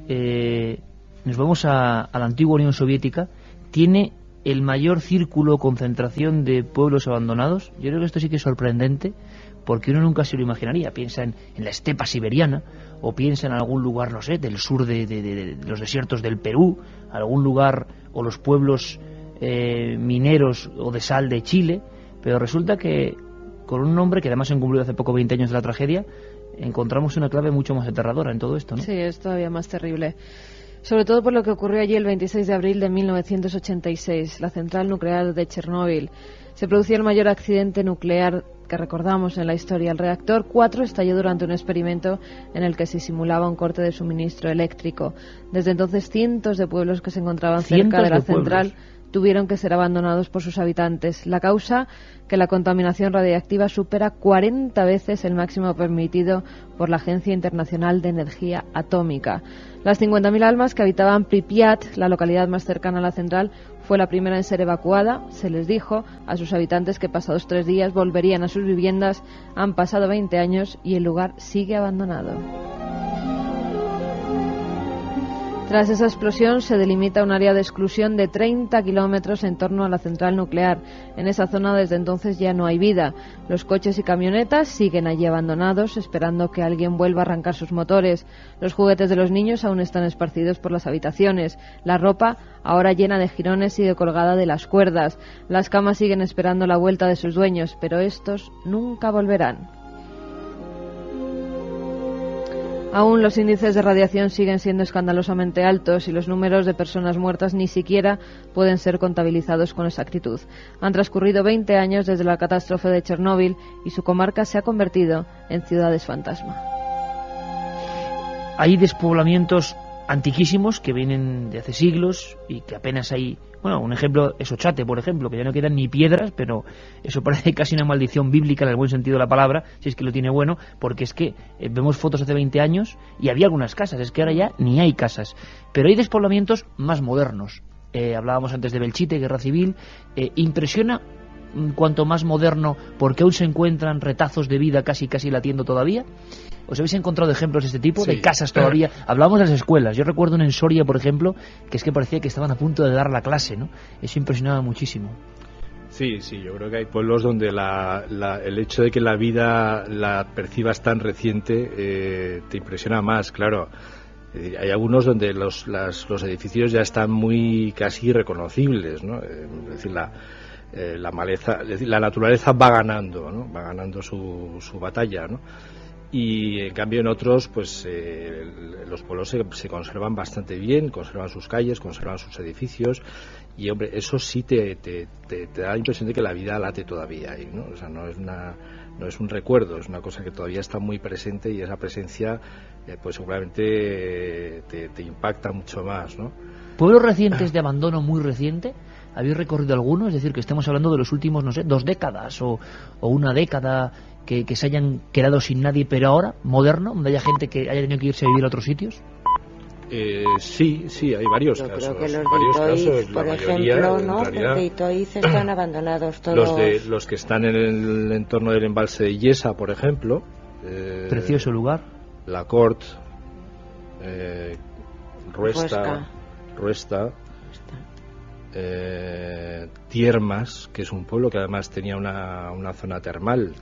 A: nos vamos a la antigua Unión Soviética, tiene el mayor círculo o concentración de pueblos abandonados? Yo creo que esto sí que es sorprendente, porque uno nunca se lo imaginaría. Piensa en la estepa siberiana, o piensa en algún lugar, no sé, del sur de los desiertos del Perú, algún lugar, o los pueblos mineros o de sal de Chile, pero resulta que con un nombre que además se han cumplido hace poco 20 años de la tragedia, encontramos una clave mucho más aterradora en todo esto, ¿no?
B: Sí, es todavía más terrible. Sobre todo por lo que ocurrió allí el 26 de abril de 1986, la central nuclear de Chernóbil. Se producía el mayor accidente nuclear que recordamos en la historia. El reactor 4 estalló durante un experimento en el que se simulaba un corte de suministro eléctrico. Desde entonces, cientos de pueblos que se encontraban cerca de la central tuvieron que ser abandonados por sus habitantes. La causa, que la contaminación radiactiva supera 40 veces el máximo permitido por la Agencia Internacional de Energía Atómica. Las 50.000 almas que habitaban Pripyat, la localidad más cercana a la central, fue la primera en ser evacuada. Se les dijo a sus habitantes que pasados 3 días volverían a sus viviendas. Han pasado 20 años y el lugar sigue abandonado. Tras esa explosión se delimita un área de exclusión de 30 kilómetros en torno a la central nuclear. En esa zona desde entonces ya no hay vida. Los coches y camionetas siguen allí abandonados, esperando que alguien vuelva a arrancar sus motores. Los juguetes de los niños aún están esparcidos por las habitaciones. La ropa ahora llena de jirones y de colgada de las cuerdas. Las camas siguen esperando la vuelta de sus dueños, pero estos nunca volverán. Aún los índices de radiación siguen siendo escandalosamente altos y los números de personas muertas ni siquiera pueden ser contabilizados con exactitud. Han transcurrido 20 años desde la catástrofe de Chernóbil y su comarca se ha convertido en ciudades fantasma.
A: Hay despoblamientos antiquísimos que vienen de hace siglos y que apenas hay... Bueno, un ejemplo es Ochate, por ejemplo, que ya no quedan ni piedras, pero eso parece casi una maldición bíblica en el buen sentido de la palabra, si es que lo tiene bueno, porque es que vemos fotos hace 20 años y había algunas casas, es que ahora ya ni hay casas. Pero hay despoblamientos más modernos. Hablábamos antes de Belchite, guerra civil. Impresiona cuanto más moderno, porque aún se encuentran retazos de vida casi latiendo todavía? ¿Os habéis encontrado ejemplos de este tipo, de casas todavía? Hablamos de las escuelas. Yo recuerdo en Soria, por ejemplo, que es que parecía que estaban a punto de dar la clase, ¿no? Eso impresionaba muchísimo.
G: Sí, yo creo que hay pueblos donde el hecho de que la vida la percibas tan reciente te impresiona más, claro. Hay algunos donde los edificios ya están muy casi reconocibles, ¿no? Es decir, la maleza, es decir, la naturaleza va ganando, ¿no? Va ganando su batalla, ¿no? Y en cambio en otros pues los pueblos se conservan bastante bien, conservan sus calles, conservan sus edificios, y hombre, eso sí te da la impresión de que la vida late todavía ahí, ¿no? O sea, no es un recuerdo, es una cosa que todavía está muy presente, y esa presencia pues seguramente te impacta mucho más, ¿no?
A: ¿Pueblos recientes de abandono muy reciente? ¿Habéis recorrido alguno? Es decir, que estemos hablando de los últimos, no sé, 2 décadas o una década, que se hayan quedado sin nadie, pero ahora, moderno, donde haya gente que haya tenido que irse a vivir a otros sitios.
G: Sí, hay varios casos.
F: Yo creo que los de Itoiz, por ejemplo, ¿no? Los de Itoiz están abandonados todos.
G: Los que están en el entorno del embalse de Yesa, por ejemplo.
A: Precioso lugar.
G: La Cort, Ruesta, Tiermas, que es un pueblo que además tenía una zona termal,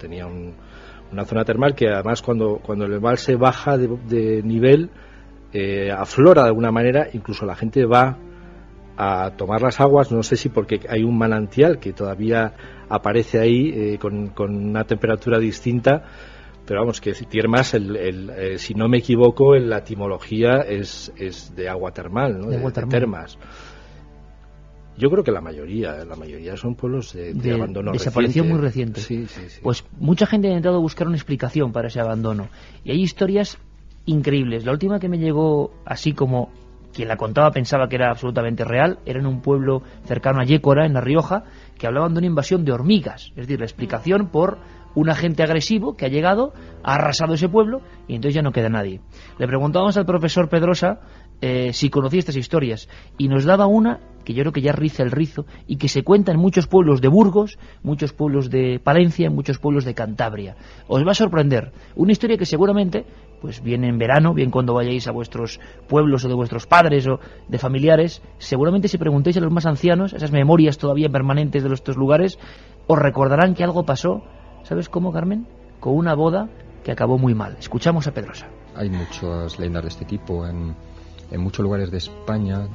G: una zona termal que además cuando el embalse baja de nivel, aflora de alguna manera, incluso la gente va a tomar las aguas, no sé si porque hay un manantial que todavía aparece ahí con una temperatura distinta, pero vamos, que Tiermas, si no me equivoco, en la etimología es de agua termal, ¿no? De termas. Yo creo que la mayoría son pueblos de abandono
A: desaparición
G: reciente.
A: Muy reciente.
G: Sí.
A: Pues mucha gente ha intentado buscar una explicación para ese abandono, y hay historias increíbles. La última que me llegó, así como quien la contaba pensaba que era absolutamente real, era en un pueblo cercano a Yécora, en La Rioja, que hablaban de una invasión de hormigas. Es decir, la explicación por un agente agresivo que ha llegado, ha arrasado ese pueblo, y entonces ya no queda nadie. Le preguntábamos al profesor Pedrosa si conocía estas historias, y nos daba una que yo creo que ya riza el rizo, y que se cuenta en muchos pueblos de Burgos, muchos pueblos de Palencia, muchos pueblos de Cantabria. Os va a sorprender. Una historia que seguramente pues bien en verano, bien cuando vayáis a vuestros pueblos o de vuestros padres o de familiares, seguramente si preguntáis a los más ancianos, esas memorias todavía permanentes de estos lugares, os recordarán que algo pasó. ¿Sabes cómo, Carmen? Con una boda que acabó muy mal. Escuchamos a Pedrosa.
C: Hay muchas leyendas de este tipo en muchos lugares de España,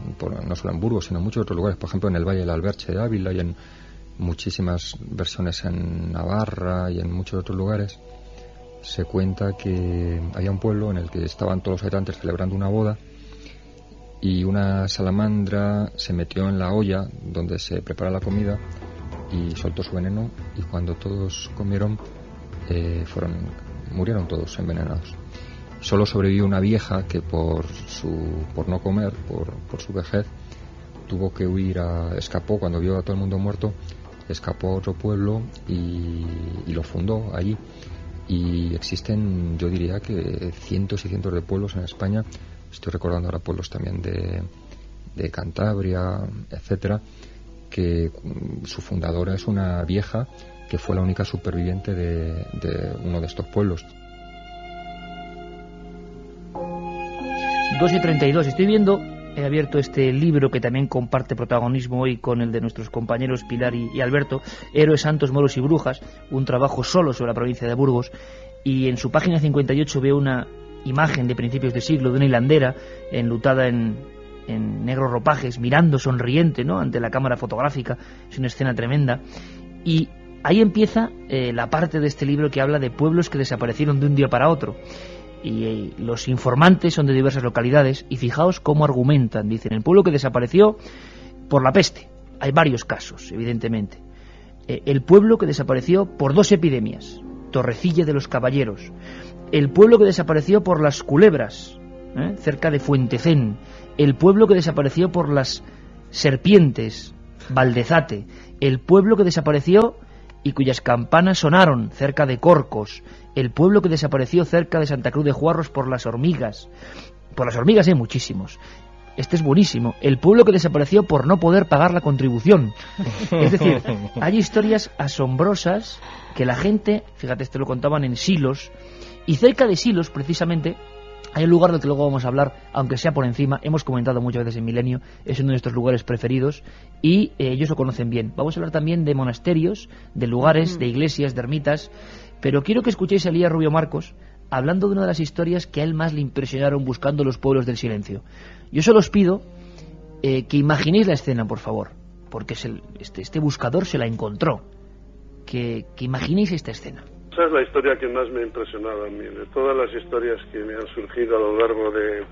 C: no solo en Burgos, sino en muchos otros lugares, por ejemplo en el Valle del Alberche de Ávila, y en muchísimas versiones en Navarra y en muchos otros lugares. Se cuenta que había un pueblo en el que estaban todos los habitantes celebrando una boda, y una salamandra se metió en la olla donde se prepara la comida y soltó su veneno, y cuando todos comieron murieron todos envenenados. Solo sobrevivió una vieja que por no comer, por su vejez, tuvo que huir, escapó cuando vio a todo el mundo muerto, escapó a otro pueblo y lo fundó allí. Y existen, yo diría que cientos y cientos de pueblos en España. Estoy recordando ahora pueblos también de Cantabria, etcétera, que su fundadora es una vieja que fue la única superviviente de uno de estos pueblos.
A: 2:32. Estoy viendo, he abierto este libro que también comparte protagonismo hoy con el de nuestros compañeros Pilar y Alberto, Héroes, Santos, Moros y Brujas, un trabajo solo sobre la provincia de Burgos, y en su página 58 veo una imagen de principios de siglo de una hilandera enlutada en negros ropajes, mirando sonriente, ¿no?, ante la cámara fotográfica. Es una escena tremenda, y ahí empieza la parte de este libro que habla de pueblos que desaparecieron de un día para otro. Y los informantes son de diversas localidades, y fijaos cómo argumentan. Dicen: el pueblo que desapareció por la peste. Hay varios casos, evidentemente. El pueblo que desapareció por 2 epidemias, Torrecilla de los Caballeros. El pueblo que desapareció por las culebras, cerca de Fuentecén. El pueblo que desapareció por las serpientes, Valdezate. El pueblo que desapareció y cuyas campanas sonaron, cerca de Corcos. El pueblo que desapareció cerca de Santa Cruz de Juarros por las hormigas. Por las hormigas hay muchísimos. este es buenísimo, el pueblo que desapareció por no poder pagar la contribución. Es decir, hay historias asombrosas que la gente, fíjate, lo contaban en Silos, y cerca de Silos, precisamente, hay un lugar del que luego vamos a hablar, aunque sea por encima, hemos comentado muchas veces en Milenio, es uno de nuestros lugares preferidos, y ellos lo conocen bien. Vamos a hablar también de monasterios, de lugares, de iglesias, de ermitas, pero quiero que escuchéis a Elías Rubio Marcos, hablando de una de las historias que a él más le impresionaron buscando los pueblos del silencio. Yo solo os pido que imaginéis la escena, por favor, porque este buscador se la encontró. Que imaginéis esta escena.
M: Esa es la historia que más me ha impresionado a mí. De todas las historias que me han surgido a lo largo de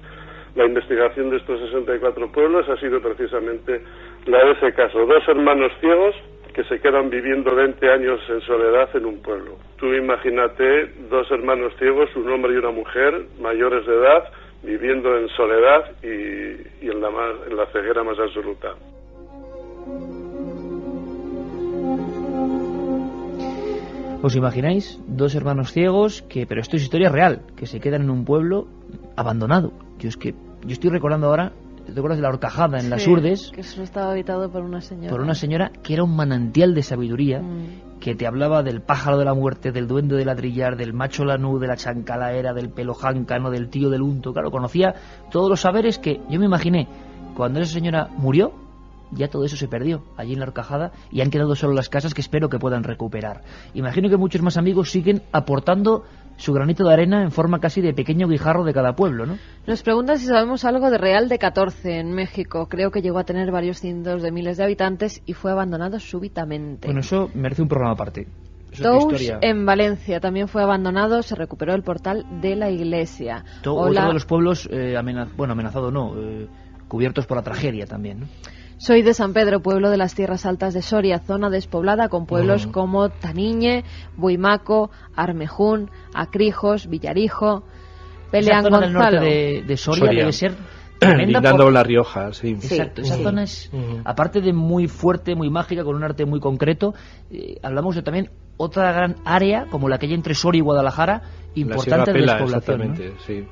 M: la investigación de estos 64 pueblos, ha sido precisamente la de ese caso. 2 hermanos ciegos que se quedan viviendo 20 años en soledad en un pueblo. Tú imagínate 2 hermanos ciegos, un hombre y una mujer, mayores de edad, viviendo en soledad y en la ceguera más absoluta.
A: ¿Os imagináis? 2 hermanos ciegos, pero esto es historia real, que se quedan en un pueblo abandonado. Yo estoy recordando ahora, ¿te acuerdas de la Horcajada en las Urdes?
B: Que solo estaba habitado por una señora.
A: Por una señora que era un manantial de sabiduría, que te hablaba del pájaro de la muerte, del duende de ladrillar, del macho lanú, de la chancalaera, del pelo jáncano, del tío del unto. Claro, conocía todos los saberes que yo me imaginé. Cuando esa señora murió, ya todo eso se perdió allí en la Horcajada y han quedado solo las casas que espero que puedan recuperar. Imagino que muchos más amigos siguen aportando su granito de arena en forma casi de pequeño guijarro de cada pueblo, ¿no?
B: Nos preguntan si sabemos algo de Real de 14 en México. Creo que llegó a tener varios cientos de miles de habitantes y fue abandonado súbitamente.
A: Bueno, eso merece un programa aparte.
B: Tous en Valencia también fue abandonado, se recuperó el portal de la iglesia.
A: Otro de los pueblos amenazados no, cubiertos por la tragedia también, ¿no?
B: Soy de San Pedro, pueblo de las Tierras Altas de Soria, zona despoblada con pueblos como Taniñe, Buimaco, Armejún, Acrijos, Villarijo, Pelean Gonzalo.
A: Del norte de Soria debe ser tremenda.
G: Lindando La Rioja, sí.
A: Exacto, esa zona es, aparte de muy fuerte, muy mágica, con un arte muy concreto, hablamos de también otra gran área, como la que hay entre Soria y Guadalajara, importante de despoblación, ¿no?
G: Sí.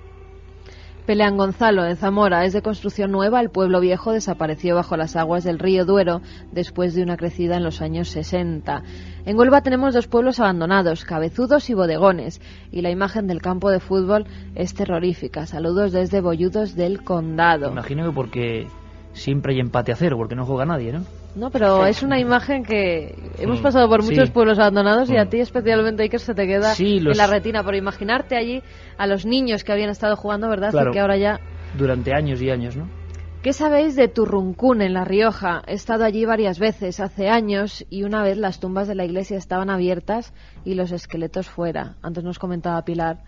B: Pelean Gonzalo, en Zamora, es de construcción nueva. El pueblo viejo desapareció bajo las aguas del río Duero después de una crecida en los años 60. En Huelva tenemos 2 pueblos abandonados, Cabezudos y Bodegones, y la imagen del campo de fútbol es terrorífica. Saludos desde Bolludos del Condado.
A: Imagino que porque siempre hay empate a 0, porque no juega nadie, ¿no?
B: No, pero es una imagen que hemos pasado por muchos pueblos abandonados y a ti especialmente, Iker, se te queda en la retina por imaginarte allí a los niños que habían estado jugando, ¿verdad?
A: Claro,
B: y que ahora ya...
A: durante años y años, ¿no?
B: ¿Qué sabéis de Turruncún, en La Rioja? He estado allí varias veces, hace años, y una vez las tumbas de la iglesia estaban abiertas y los esqueletos fuera. Antes nos comentaba Pilar,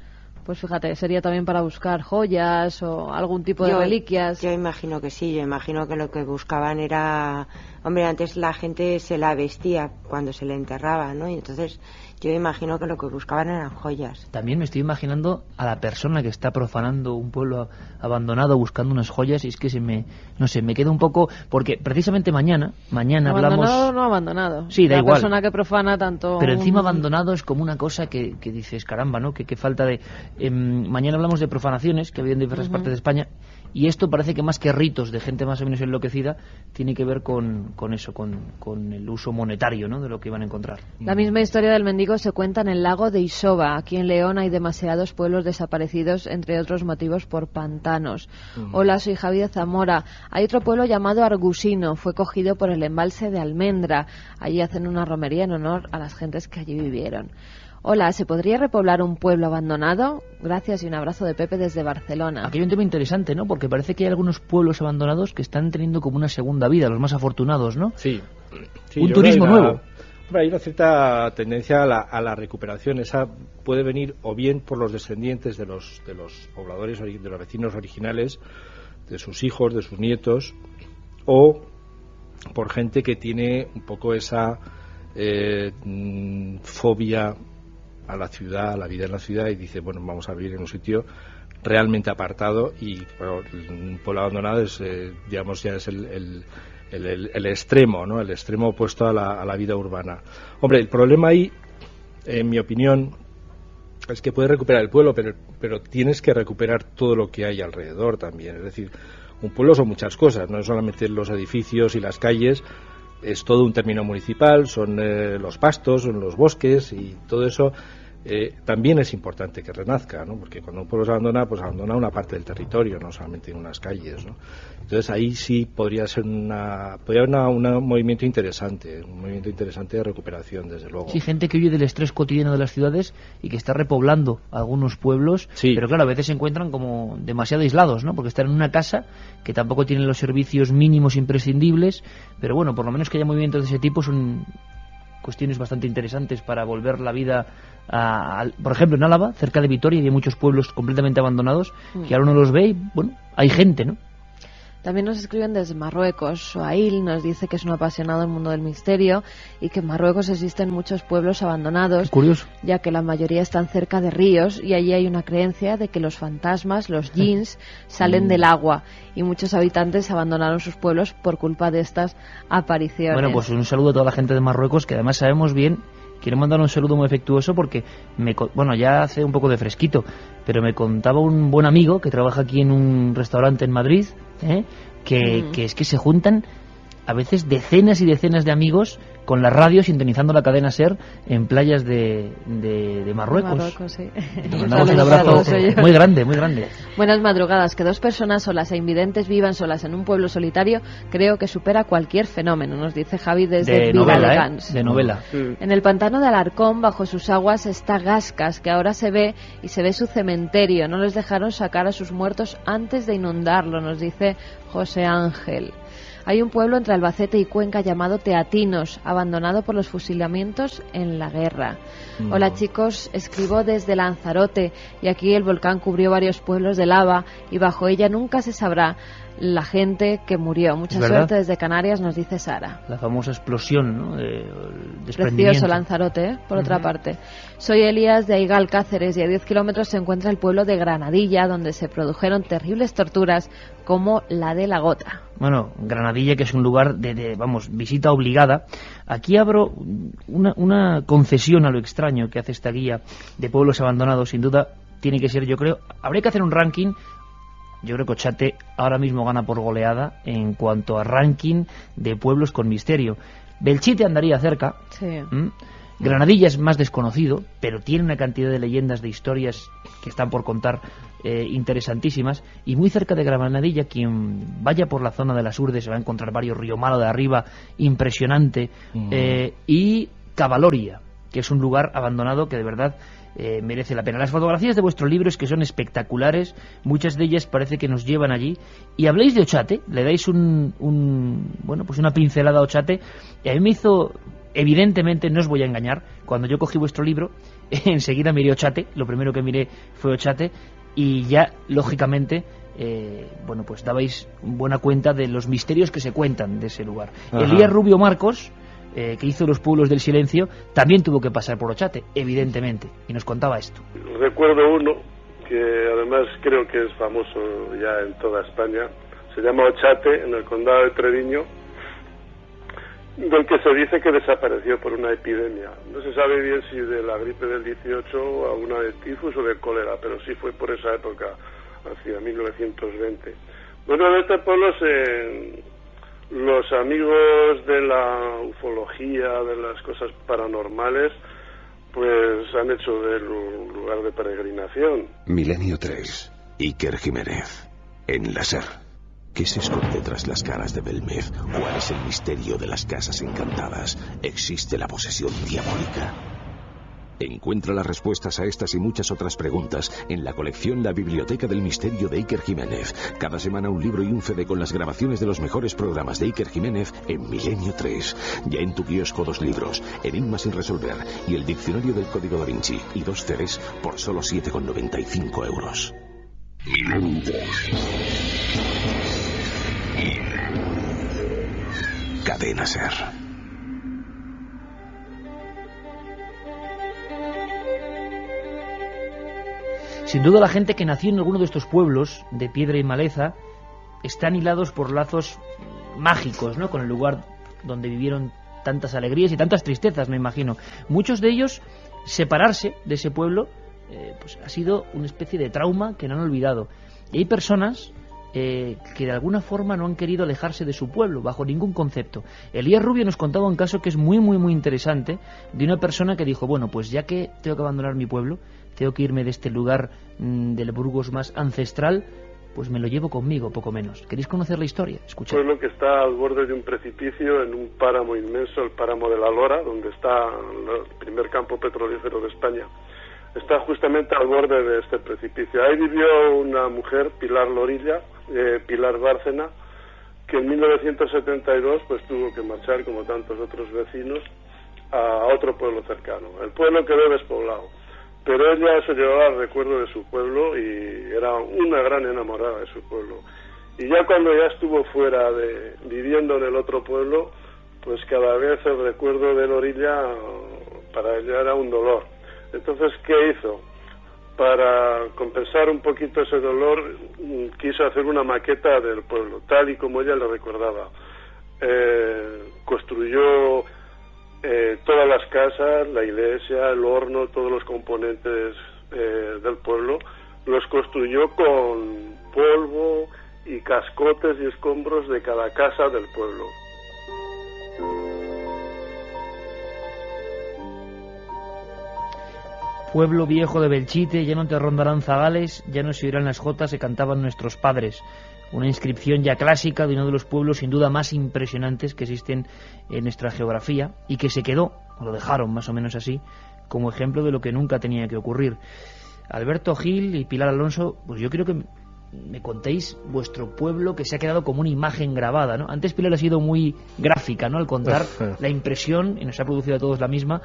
B: pues fíjate, sería también para buscar joyas o algún tipo de reliquias.
F: Yo imagino que sí, yo imagino que lo que buscaban era... Hombre, antes la gente se la vestía cuando se le enterraba, ¿no? Y entonces yo imagino que lo que buscaban eran joyas.
A: También me estoy imaginando a la persona que está profanando un pueblo abandonado buscando unas joyas, y es que me queda un poco... Porque precisamente mañana hablamos...
B: Abandonado o no abandonado.
A: Sí, da igual.
B: La persona que profana tanto...
A: Pero encima abandonado es como una cosa que dices, caramba, ¿no? Que falta de... mañana hablamos de profanaciones que había en diversas partes de España, y esto parece que más que ritos de gente más o menos enloquecida, tiene que ver con eso, con el uso monetario, ¿no?, de lo que iban a encontrar.
B: La misma historia del mendigo se cuenta en el lago de Isoba. Aquí en León hay demasiados pueblos desaparecidos, entre otros motivos por pantanos. Hola, soy Javier Zamora. Hay otro pueblo llamado Argusino, fue cogido por el embalse de Almendra. Allí hacen una romería en honor a las gentes que allí vivieron. Hola, ¿se podría repoblar un pueblo abandonado? Gracias y un abrazo de Pepe desde Barcelona.
A: Aquí hay un tema interesante, ¿no? Porque parece que hay algunos pueblos abandonados que están teniendo como una segunda vida, los más afortunados, ¿no?
G: Sí.
A: Un turismo nuevo.
G: Hay una cierta tendencia a la recuperación. Esa puede venir o bien por los descendientes de los pobladores, de los vecinos originales, de sus hijos, de sus nietos, o por gente que tiene un poco esa fobia a la ciudad, a la vida en la ciudad, y dice, bueno, vamos a vivir en un sitio realmente apartado. Y bueno, un pueblo abandonado es, digamos, ya es el extremo, ¿no? El extremo opuesto a la vida urbana. Hombre, el problema ahí, en mi opinión, es que puedes recuperar el pueblo, pero tienes que recuperar todo lo que hay alrededor también. Es decir, Un pueblo son muchas cosas, no es solamente los edificios y las calles, es todo un término municipal, son los pastos, son los bosques y todo eso. También es importante que renazca, ¿no? Porque cuando un pueblo se abandona, pues abandona una parte del territorio, no solamente en unas calles, ¿no? Entonces ahí sí podría haber un movimiento interesante de recuperación, desde luego.
A: Sí, gente que huye del estrés cotidiano de las ciudades y que está repoblando algunos pueblos, sí. Pero claro, a veces se encuentran como demasiado aislados, ¿no? Porque están en una casa que tampoco tienen los servicios mínimos imprescindibles, pero bueno, por lo menos que haya movimientos de ese tipo son cuestiones bastante interesantes para volver la vida por ejemplo en Álava, cerca de Vitoria, hay muchos pueblos completamente abandonados que ahora uno los ve y bueno, hay gente, ¿no?
B: También nos escriben desde Marruecos. Soail nos dice que es un apasionado del mundo del misterio y que en Marruecos existen muchos pueblos abandonados.
A: Curioso.
B: Ya que la mayoría están cerca de ríos y allí hay una creencia de que los fantasmas, los djinns, salen del agua y muchos habitantes abandonaron sus pueblos por culpa de estas apariciones.
A: Bueno, pues un saludo a toda la gente de Marruecos, que además sabemos bien. Quiero mandar un saludo muy afectuoso porque, ya hace un poco de fresquito, pero me contaba un buen amigo que trabaja aquí en un restaurante en Madrid, que es que se juntan a veces decenas y decenas de amigos con la radio sintonizando la cadena SER en playas de Marruecos.
B: Sí.
A: Mandamos un abrazo muy grande, muy grande.
B: Buenas madrugadas. Que dos personas solas e invidentes vivan solas en un pueblo solitario creo que supera cualquier fenómeno, nos dice Javi desde Viladecans.
A: De novela.
B: En el pantano de Alarcón, bajo sus aguas, está Gascas, que ahora se ve su cementerio. No les dejaron sacar a sus muertos antes de inundarlo, nos dice José Ángel. Hay un pueblo entre Albacete y Cuenca llamado Teatinos, abandonado por los fusilamientos en la guerra. Hola chicos, escribo desde Lanzarote y aquí el volcán cubrió varios pueblos de lava y bajo ella nunca se sabrá la gente que murió. Mucha suerte desde Canarias, nos dice Sara.
A: La famosa explosión, ¿no?
B: Precioso Lanzarote, por otra parte. Soy Elías de Aigal, Cáceres, y a 10 kilómetros se encuentra el pueblo de Granadilla, donde se produjeron terribles torturas como la de la gota.
A: Bueno, Granadilla, que es un lugar de visita obligada. Aquí abro una concesión a lo extraño que hace esta guía de pueblos abandonados. Sin duda tiene que ser, yo creo, habría que hacer un ranking. Yo creo que Ochate ahora mismo gana por goleada en cuanto a ranking de pueblos con misterio. Belchite andaría cerca.
B: Sí.
A: Granadilla es más desconocido, pero tiene una cantidad de leyendas, de historias que están por contar interesantísimas. Y muy cerca de Granadilla, quien vaya por la zona de las Urdes se va a encontrar varios Río Malo de arriba, impresionante, y Cavaloria, que es un lugar abandonado que de verdad merece la pena. Las fotografías de vuestro libro es que son espectaculares, muchas de ellas parece que nos llevan allí. Y habláis de Ochate, le dais una pincelada a Ochate, y a mí me hizo, evidentemente, no os voy a engañar, cuando yo cogí vuestro libro, enseguida miré Ochate, lo primero que miré fue Ochate, y ya, lógicamente, pues dabais buena cuenta de los misterios que se cuentan de ese lugar. Ajá. Elías Rubio Marcos, que hizo Los Pueblos del Silencio, también tuvo que pasar por Ochate, evidentemente, y nos contaba esto.
M: Recuerdo uno que además creo que es famoso ya en toda España, se llama Ochate, en el condado de Treviño, del que se dice que desapareció por una epidemia. No se sabe bien si de la gripe del 18 o una de tifus o de cólera, pero sí fue por esa época, hacia 1920. Bueno, en este pueblo los amigos de la ufología, de las cosas paranormales, pues han hecho de él un lugar de peregrinación.
D: Milenio 3, Iker Jiménez, en la SER. ¿Qué se esconde tras las caras de Belmez? ¿Cuál es el misterio de las casas encantadas? ¿Existe la posesión diabólica? Encuentra las respuestas a estas y muchas otras preguntas en la colección La Biblioteca del Misterio de Iker Jiménez. Cada semana un libro y un CD con las grabaciones de los mejores programas de Iker Jiménez en Milenio 3. Ya en tu kiosco 2 libros, Enigmas sin resolver y el diccionario del Código Da Vinci, y 2 CDs por solo 7,95 €. Milenio 3. Cadena SER.
A: Sin duda la gente que nació en alguno de estos pueblos de piedra y maleza están hilados por lazos mágicos, ¿no? Con el lugar donde vivieron tantas alegrías y tantas tristezas, me imagino. Muchos de ellos, separarse de ese pueblo pues ha sido una especie de trauma que no han olvidado. Y hay personas que de alguna forma no han querido alejarse de su pueblo, bajo ningún concepto. Elías Rubio nos contaba un caso que es muy, muy, muy interesante, de una persona que dijo, bueno, pues ya que tengo que abandonar mi pueblo, tengo que irme de este lugar del Burgos más ancestral, pues me lo llevo conmigo, poco menos. ¿Queréis conocer la historia? Escuchad.
M: Un pueblo que está al borde de un precipicio, en un páramo inmenso, el páramo de la Lora, donde está el primer campo petrolífero de España. Está justamente al borde de este precipicio. Ahí vivió una mujer, Pilar Lorilla, Pilar Bárcena, que en 1972 pues tuvo que marchar, como tantos otros vecinos, a otro pueblo cercano. El pueblo quedó despoblado, pero ella se llevaba el recuerdo de su pueblo y era una gran enamorada de su pueblo. Y ya cuando ya estuvo fuera, viviendo en el otro pueblo, pues cada vez el recuerdo de Lorilla para ella era un dolor. Entonces, ¿qué hizo? Para compensar un poquito ese dolor, quiso hacer una maqueta del pueblo, tal y como ella le recordaba. Construyó todas las casas, la iglesia, el horno, todos los componentes del pueblo, los construyó con polvo y cascotes y escombros de cada casa del pueblo.
A: Pueblo viejo de Belchite, ya no te rondarán zagales, ya no se oirán las jotas que cantaban nuestros padres. Una inscripción ya clásica de uno de los pueblos sin duda más impresionantes que existen en nuestra geografía y que se quedó, o lo dejaron más o menos así, como ejemplo de lo que nunca tenía que ocurrir. Alberto Gil y Pilar Alonso, pues yo quiero que me contéis vuestro pueblo que se ha quedado como una imagen grabada, ¿no? Antes Pilar ha sido muy gráfica, ¿no?, al contar la impresión, y nos ha producido a todos la misma,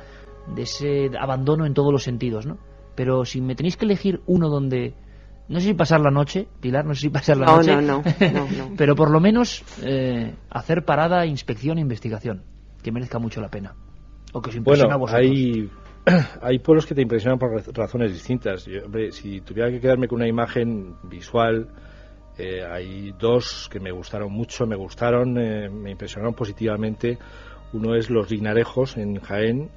A: de ese abandono en todos los sentidos, ¿no? Pero si me tenéis que elegir uno donde, no sé si pasar la noche, Pilar, no sé si pasar la noche,
F: no.
A: pero por lo menos hacer parada, inspección e investigación, que merezca mucho la pena, o que os impresiona a vosotros.
G: Hay pueblos que te impresionan por razones distintas. Yo, hombre, si tuviera que quedarme con una imagen visual, hay dos que me gustaron, me impresionaron positivamente. Uno es Los Lignarejos en Jaén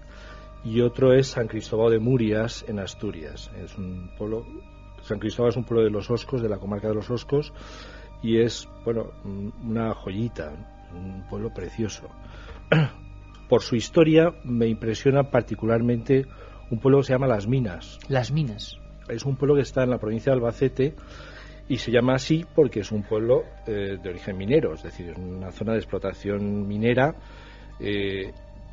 G: y otro es San Cristóbal de Murias en Asturias. Es un pueblo, San Cristóbal es un pueblo de los Oscos, de la comarca de los Oscos, y es, bueno, una joyita, un pueblo precioso. Por su historia me impresiona particularmente un pueblo que se llama Las Minas.
A: Las Minas.
G: Es un pueblo que está en la provincia de Albacete y se llama así porque es un pueblo de origen minero, es decir, es una zona de explotación minera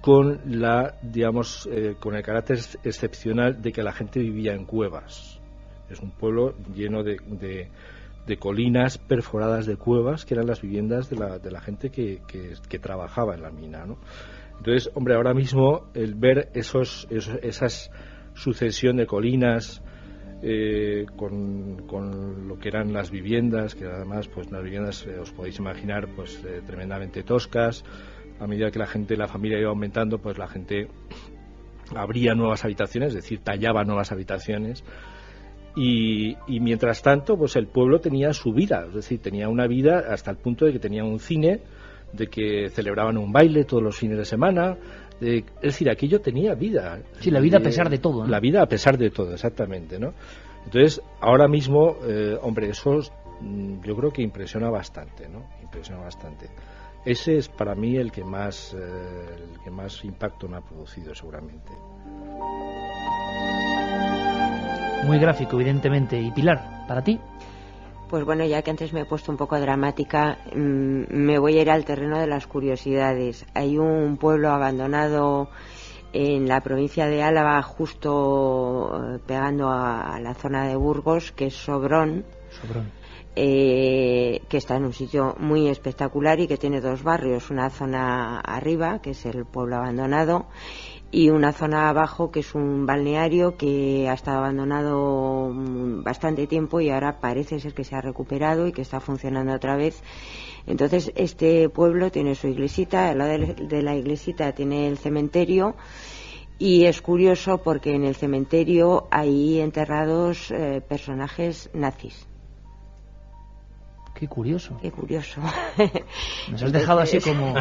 G: con la, digamos, con el carácter excepcional de que la gente vivía en cuevas. Es un pueblo lleno de colinas perforadas de cuevas que eran las viviendas de la gente que trabajaba en la mina, ¿no? Entonces, hombre, ahora mismo el ver esas sucesión de colinas con lo que eran las viviendas, que además, pues las viviendas os podéis imaginar, pues tremendamente toscas. A medida que la familia iba aumentando, pues la gente abría nuevas habitaciones, es decir, tallaba nuevas habitaciones. Y mientras tanto, pues el pueblo tenía su vida, es decir, tenía una vida hasta el punto de que tenía un cine, de que celebraban un baile todos los fines de semana, es decir, aquello tenía vida.
A: Sí, la vida a pesar de todo, ¿no?
G: La vida a pesar de todo, exactamente, ¿no? Entonces, ahora mismo, hombre, eso yo creo que impresiona bastante, ¿no? Impresiona bastante. Ese es para mí el que más impacto me ha producido, seguramente.
A: Muy gráfico, evidentemente. ¿Y Pilar, para ti?
F: Pues bueno, ya que antes me he puesto un poco dramática, me voy a ir al terreno de las curiosidades. Hay un pueblo abandonado en la provincia de Álava, justo pegando a la zona de Burgos, que es Sobrón. Que está en un sitio muy espectacular y que tiene dos barrios, una zona arriba, que es el pueblo abandonado, y una zona abajo, que es un balneario que ha estado abandonado bastante tiempo y ahora parece ser que se ha recuperado y que está funcionando otra vez. Entonces, este pueblo tiene su iglesita, al lado de la iglesita tiene el cementerio, y es curioso porque en el cementerio hay enterrados personajes nazis.
A: Qué curioso.
F: Qué curioso.
A: Nos has dejado así como...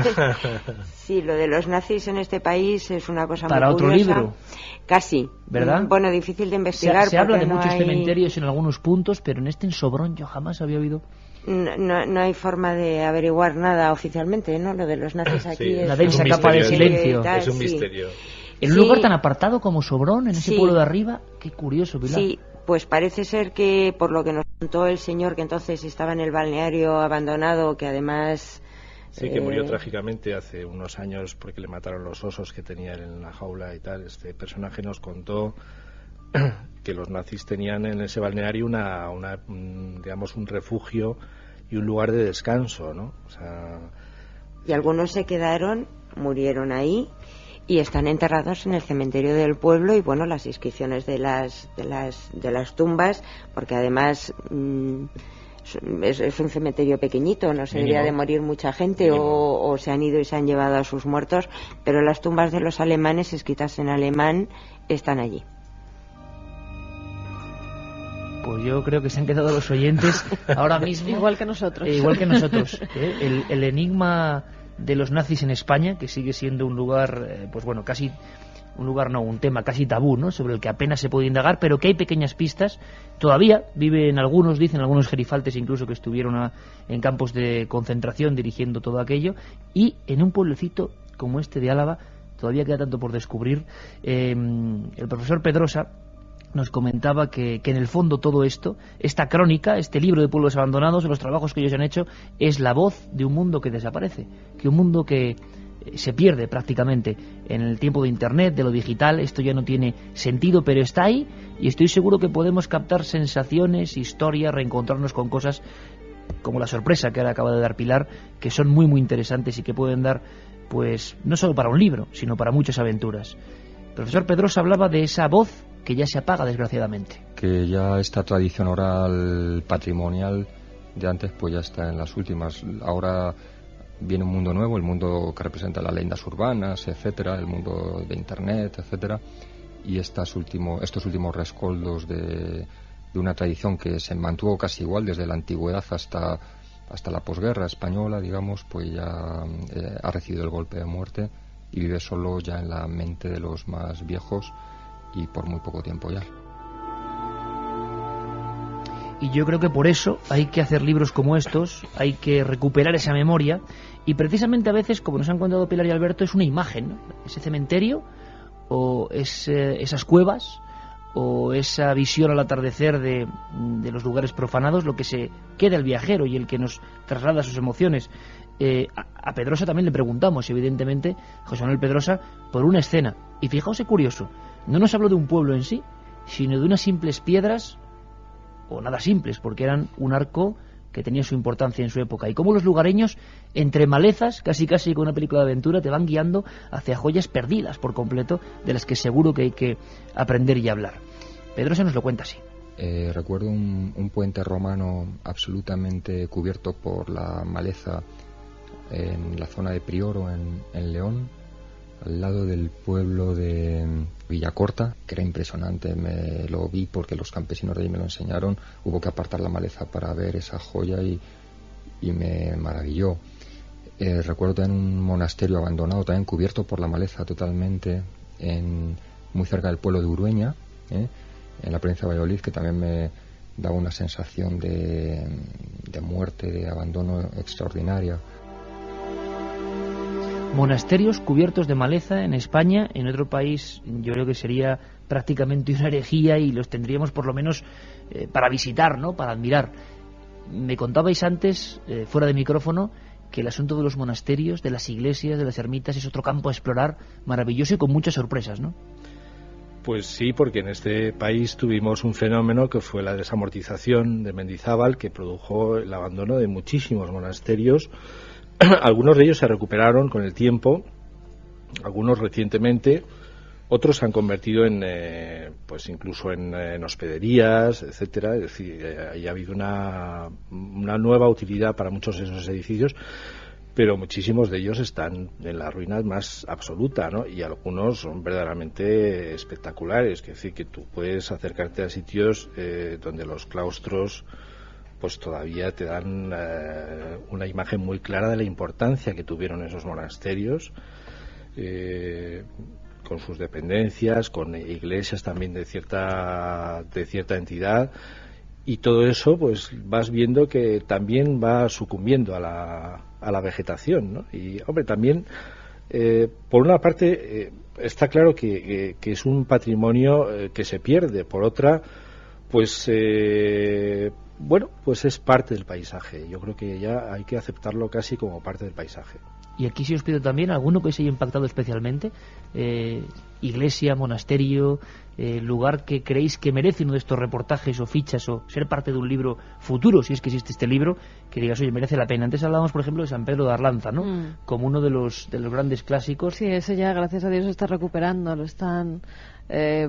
F: Sí, lo de los nazis en este país es una cosa
A: para
F: muy curiosa.
A: Para otro libro.
F: Casi.
A: ¿Verdad?
F: Bueno, difícil de investigar.
A: Se habla de
F: no
A: muchos
F: hay...
A: cementerios en algunos puntos, pero en este, en Sobrón, yo jamás había oído
F: No hay forma de averiguar nada oficialmente, ¿no? Lo de los nazis aquí es
A: una densa capa de silencio.
G: Es un misterio.
A: En un lugar tan apartado como Sobrón, en ese pueblo de arriba, qué curioso, Pilar.
F: Sí, pues parece ser que, por lo que nos contó el señor que entonces estaba en el balneario abandonado, que además...
G: Sí, que murió trágicamente hace unos años porque le mataron los osos que tenía en la jaula y tal. Este personaje nos contó que los nazis tenían en ese balneario digamos, un refugio y un lugar de descanso, ¿no? O sea,
F: y algunos se quedaron, murieron ahí y están enterrados en el cementerio del pueblo. Y bueno, las inscripciones de las tumbas, porque además es un cementerio pequeñito, no se debería de morir mucha gente, o se han ido y se han llevado a sus muertos, pero las tumbas de los alemanes escritas en alemán están allí.
A: Pues yo creo que se han quedado los oyentes ahora mismo.
B: Igual que nosotros.
A: El enigma de los nazis en España, que sigue siendo un lugar, un tema casi tabú, ¿no? Sobre el que apenas se puede indagar, pero que hay pequeñas pistas. Todavía dicen algunos gerifaltes incluso que estuvieron en campos de concentración dirigiendo todo aquello, y en un pueblecito como este de Álava todavía queda tanto por descubrir. El profesor Pedrosa nos comentaba que en el fondo todo esto, esta crónica, este libro de pueblos abandonados, los trabajos que ellos han hecho, es la voz de un mundo que desaparece, que un mundo que se pierde prácticamente en el tiempo de Internet, de lo digital. Esto ya no tiene sentido, pero está ahí, y estoy seguro que podemos captar sensaciones, historias, reencontrarnos con cosas como la sorpresa que ahora acaba de dar Pilar, que son muy muy interesantes y que pueden dar, pues, no solo para un libro, sino para muchas aventuras. El profesor Pedrosa hablaba de esa voz que ya se apaga, desgraciadamente.
C: Que ya esta tradición oral patrimonial de antes pues ya está en las últimas. Ahora viene un mundo nuevo, el mundo que representa las leyendas urbanas, etcétera, el mundo de Internet, etcétera, y estos últimos rescoldos de una tradición que se mantuvo casi igual desde la antigüedad hasta la posguerra española, digamos, pues ya ha recibido el golpe de muerte y vive solo ya en la mente de los más viejos, y por muy poco tiempo ya.
A: Y yo creo que por eso hay que hacer libros como estos, hay que recuperar esa memoria, y precisamente a veces, como nos han contado Pilar y Alberto, es una imagen, ¿no? Ese cementerio, o esas cuevas, o esa visión al atardecer de los lugares profanados, lo que se queda el viajero y el que nos traslada sus emociones. A Pedrosa también le preguntamos, evidentemente, José Manuel Pedrosa, por una escena, y fijaos qué curioso, no nos habló de un pueblo en sí, sino de unas simples piedras, o nada simples, porque eran un arco que tenía su importancia en su época, y cómo los lugareños, entre malezas, casi con una película de aventura, te van guiando hacia joyas perdidas por completo, de las que seguro que hay que aprender y hablar. Pedrosa nos lo cuenta así.
C: Recuerdo un puente romano absolutamente cubierto por la maleza en la zona de Prioro, en León, al lado del pueblo de Villacorta, que era impresionante. Me lo vi porque los campesinos de allí me lo enseñaron. Hubo que apartar la maleza para ver esa joya y me maravilló. Recuerdo también un monasterio abandonado, también cubierto por la maleza totalmente, muy cerca del pueblo de Urueña, en la provincia de Valladolid, que también me daba una sensación de muerte, de abandono extraordinaria.
A: Monasterios cubiertos de maleza en España. En otro país yo creo que sería prácticamente una herejía, y los tendríamos por lo menos para visitar, ¿no? Para admirar. Me contabais antes, fuera de micrófono, que el asunto de los monasterios, de las iglesias, de las ermitas, es otro campo a explorar maravilloso y con muchas sorpresas, ¿no?
G: Pues sí, porque en este país tuvimos un fenómeno que fue la desamortización de Mendizábal, que produjo el abandono de muchísimos monasterios. Algunos de ellos se recuperaron con el tiempo, algunos recientemente, otros se han convertido pues incluso en hospederías, etcétera. Es decir, ha habido una nueva utilidad para muchos de esos edificios, pero muchísimos de ellos están en la ruina más absoluta, ¿no? Y algunos son verdaderamente espectaculares. Es decir, que tú puedes acercarte a sitios donde los claustros pues todavía te dan una imagen muy clara de la importancia que tuvieron esos monasterios, con sus dependencias, con iglesias también de cierta entidad, y todo eso pues vas viendo que también va sucumbiendo a la vegetación, ¿no? Y hombre, también por una parte está claro que es un patrimonio que se pierde, por otra pues bueno, pues es parte del paisaje. Yo creo que ya hay que aceptarlo casi como parte del paisaje.
A: Y aquí sí os pido también, alguno que se haya impactado especialmente, iglesia, monasterio, lugar que creéis que merece uno de estos reportajes o fichas o ser parte de un libro futuro, si es que existe este libro, que digas, oye, merece la pena. Antes hablábamos, por ejemplo, de San Pedro de Arlanza, ¿no? Como uno de los grandes clásicos.
B: Sí, ese ya, gracias a Dios, se está recuperando, lo están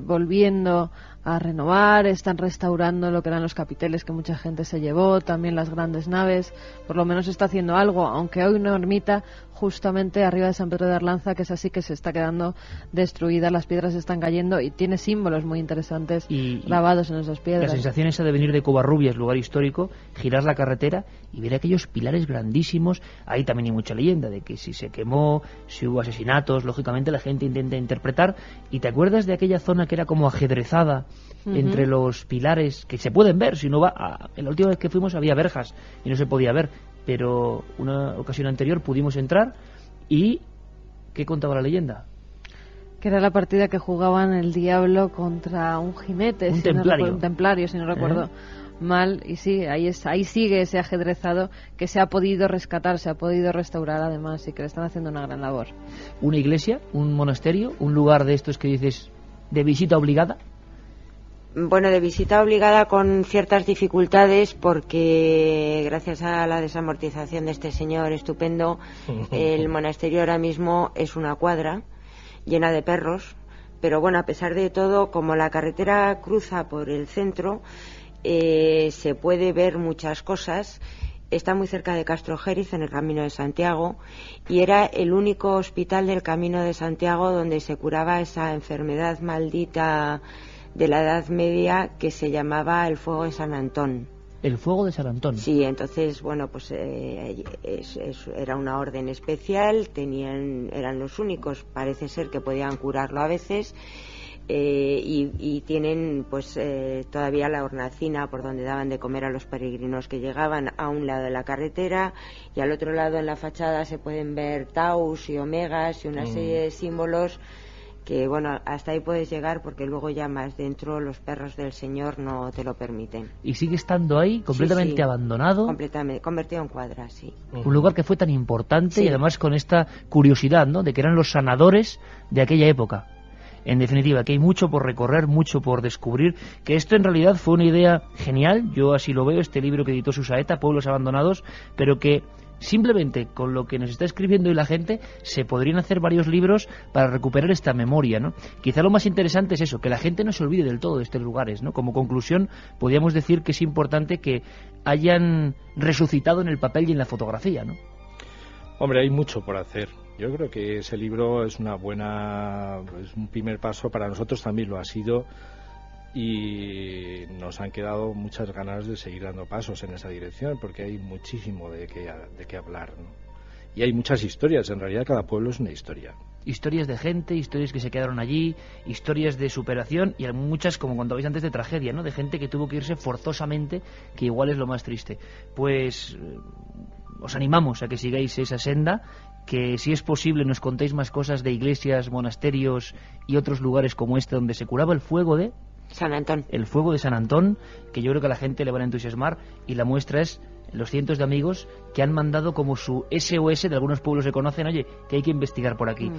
B: volviendo a renovar, están restaurando lo que eran los capiteles que mucha gente se llevó, también las grandes naves, por lo menos está haciendo algo, aunque hay una ermita justamente arriba de San Pedro de Arlanza, que es así, que se está quedando destruida, las piedras están cayendo y tiene símbolos muy interesantes grabados en esas piedras.
A: La sensación esa de venir de Covarrubias, lugar histórico, girar la carretera y ver aquellos pilares grandísimos. Ahí también hay mucha leyenda de que si se quemó, si hubo asesinatos, lógicamente la gente intenta interpretar. ¿Y te acuerdas de aquella zona que era como ajedrezada entre los pilares, que se pueden ver? Si uno va en la última vez que fuimos había verjas y no se podía ver, pero una ocasión anterior pudimos entrar. ¿Y qué contaba la leyenda?
B: Que era la partida que jugaban el diablo contra un jinete,
A: un
B: templario, si no recuerdo mal. Y sí, ahí sigue ese ajedrezado que se ha podido rescatar, se ha podido restaurar además, y que le están haciendo una gran labor.
A: ¿Una iglesia, un monasterio, un lugar de estos que dices de visita obligada?
F: Bueno, de visita obligada con ciertas dificultades, porque gracias a la desamortización de este señor estupendo, el monasterio ahora mismo es una cuadra llena de perros, pero bueno, a pesar de todo, como la carretera cruza por el centro, se puede ver muchas cosas. Está muy cerca de Castrojeriz, en el Camino de Santiago, y era el único hospital del Camino de Santiago donde se curaba esa enfermedad maldita de la Edad Media que se llamaba el fuego de San Antón.
A: ¿El fuego de San Antón?
F: Sí, entonces, bueno, pues era una orden especial, eran los únicos, parece ser, que podían curarlo a veces, y tienen pues todavía la hornacina por donde daban de comer a los peregrinos que llegaban a un lado de la carretera, y al otro lado en la fachada se pueden ver taus y omegas y una serie de símbolos que, bueno, hasta ahí puedes llegar, porque luego ya más dentro los perros del Señor no te lo permiten.
A: ¿Y sigue estando ahí, completamente abandonado?
F: Completamente, convertido en cuadra, sí.
A: Un lugar que fue tan importante y además con esta curiosidad, ¿no?, de que eran los sanadores de aquella época. En definitiva, que hay mucho por recorrer, mucho por descubrir, que esto en realidad fue una idea genial, yo así lo veo, este libro que editó Susaeta, Pueblos Abandonados, pero que simplemente con lo que nos está escribiendo hoy la gente se podrían hacer varios libros para recuperar esta memoria, ¿no? Quizá lo más interesante es eso, que la gente no se olvide del todo de estos lugares, ¿no? Como conclusión, podríamos decir que es importante que hayan resucitado en el papel y en la fotografía, ¿no?
G: Hombre, hay mucho por hacer. Yo creo que ese libro es un primer paso, para nosotros también lo ha sido, y nos han quedado muchas ganas de seguir dando pasos en esa dirección, porque hay muchísimo de qué hablar, ¿no? Y hay muchas historias, en realidad cada pueblo es una historia.
A: Historias de gente, historias que se quedaron allí, historias de superación, y hay muchas, como contabais antes, de tragedia, ¿no? De gente que tuvo que irse forzosamente, que igual es lo más triste. Pues os animamos a que sigáis esa senda, que si es posible nos contéis más cosas de iglesias, monasterios y otros lugares como este donde se curaba el fuego de
F: San Antón.
A: El fuego de San Antón, que yo creo que a la gente le van a entusiasmar, y la muestra es los cientos de amigos que han mandado como su SOS, de algunos pueblos se conocen, oye, que hay que investigar por aquí.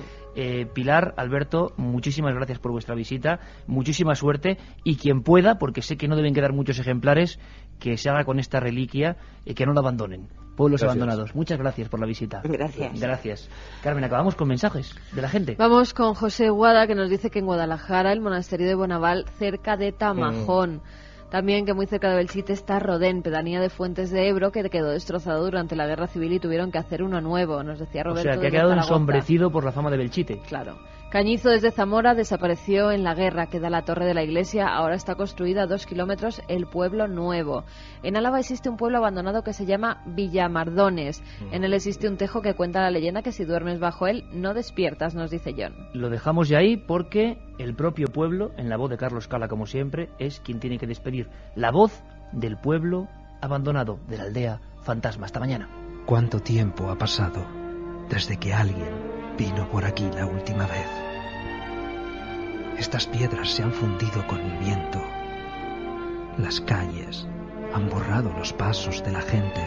A: Pilar, Alberto, muchísimas gracias por vuestra visita, muchísima suerte, y quien pueda, porque sé que no deben quedar muchos ejemplares, que se haga con esta reliquia, que no la abandonen. Pueblos Abandonados. Muchas gracias por la visita.
F: Gracias.
A: Gracias. Carmen, acabamos con mensajes de la gente.
B: Vamos con José Guada, que nos dice que en Guadalajara, el monasterio de Bonaval, cerca de Tamajón. También que muy cerca de Belchite está Rodén, pedanía de Fuentes de Ebro, que quedó destrozado durante la Guerra Civil y tuvieron que hacer uno nuevo, nos decía Roberto.
A: O sea, que ha quedado ensombrecido por la fama de Belchite.
B: Claro. Cañizo, desde Zamora, desapareció en la guerra, queda la torre de la iglesia, ahora está construida a 2 kilómetros el pueblo nuevo. En Álava existe un pueblo abandonado que se llama Villamardones. En él existe un tejo que cuenta la leyenda que si duermes bajo él no despiertas, nos dice John.
A: Lo dejamos ya ahí porque el propio pueblo, en la voz de Carlos Cala como siempre, es quien tiene que despedir. La voz del pueblo abandonado, de la aldea fantasma. Hasta mañana.
N: ¿Cuánto tiempo ha pasado desde que alguien vino por aquí la última vez? Estas piedras se han fundido con el viento. Las calles han borrado los pasos de la gente.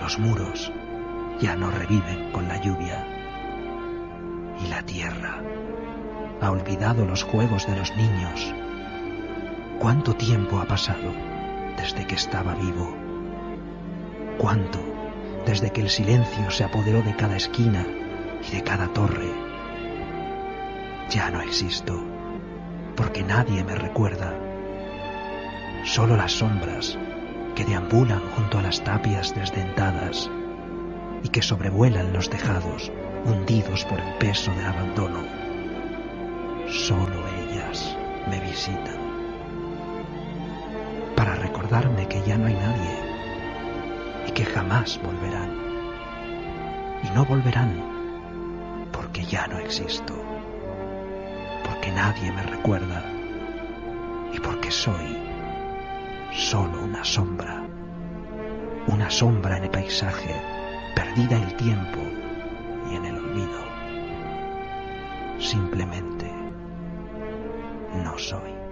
N: Los muros ya no reviven con la lluvia. Y la tierra ha olvidado los juegos de los niños. ¿Cuánto tiempo ha pasado desde que estaba vivo? ¿Cuánto desde que el silencio se apoderó de cada esquina y de cada torre? Ya no existo, porque nadie me recuerda. Solo las sombras que deambulan junto a las tapias desdentadas y que sobrevuelan los tejados hundidos por el peso del abandono. Solo ellas me visitan para recordarme que ya no hay nadie y que jamás volverán. Y no volverán porque ya no existo, porque nadie me recuerda y porque soy solo una sombra en el paisaje, perdida en el tiempo y en el olvido. Simplemente no soy.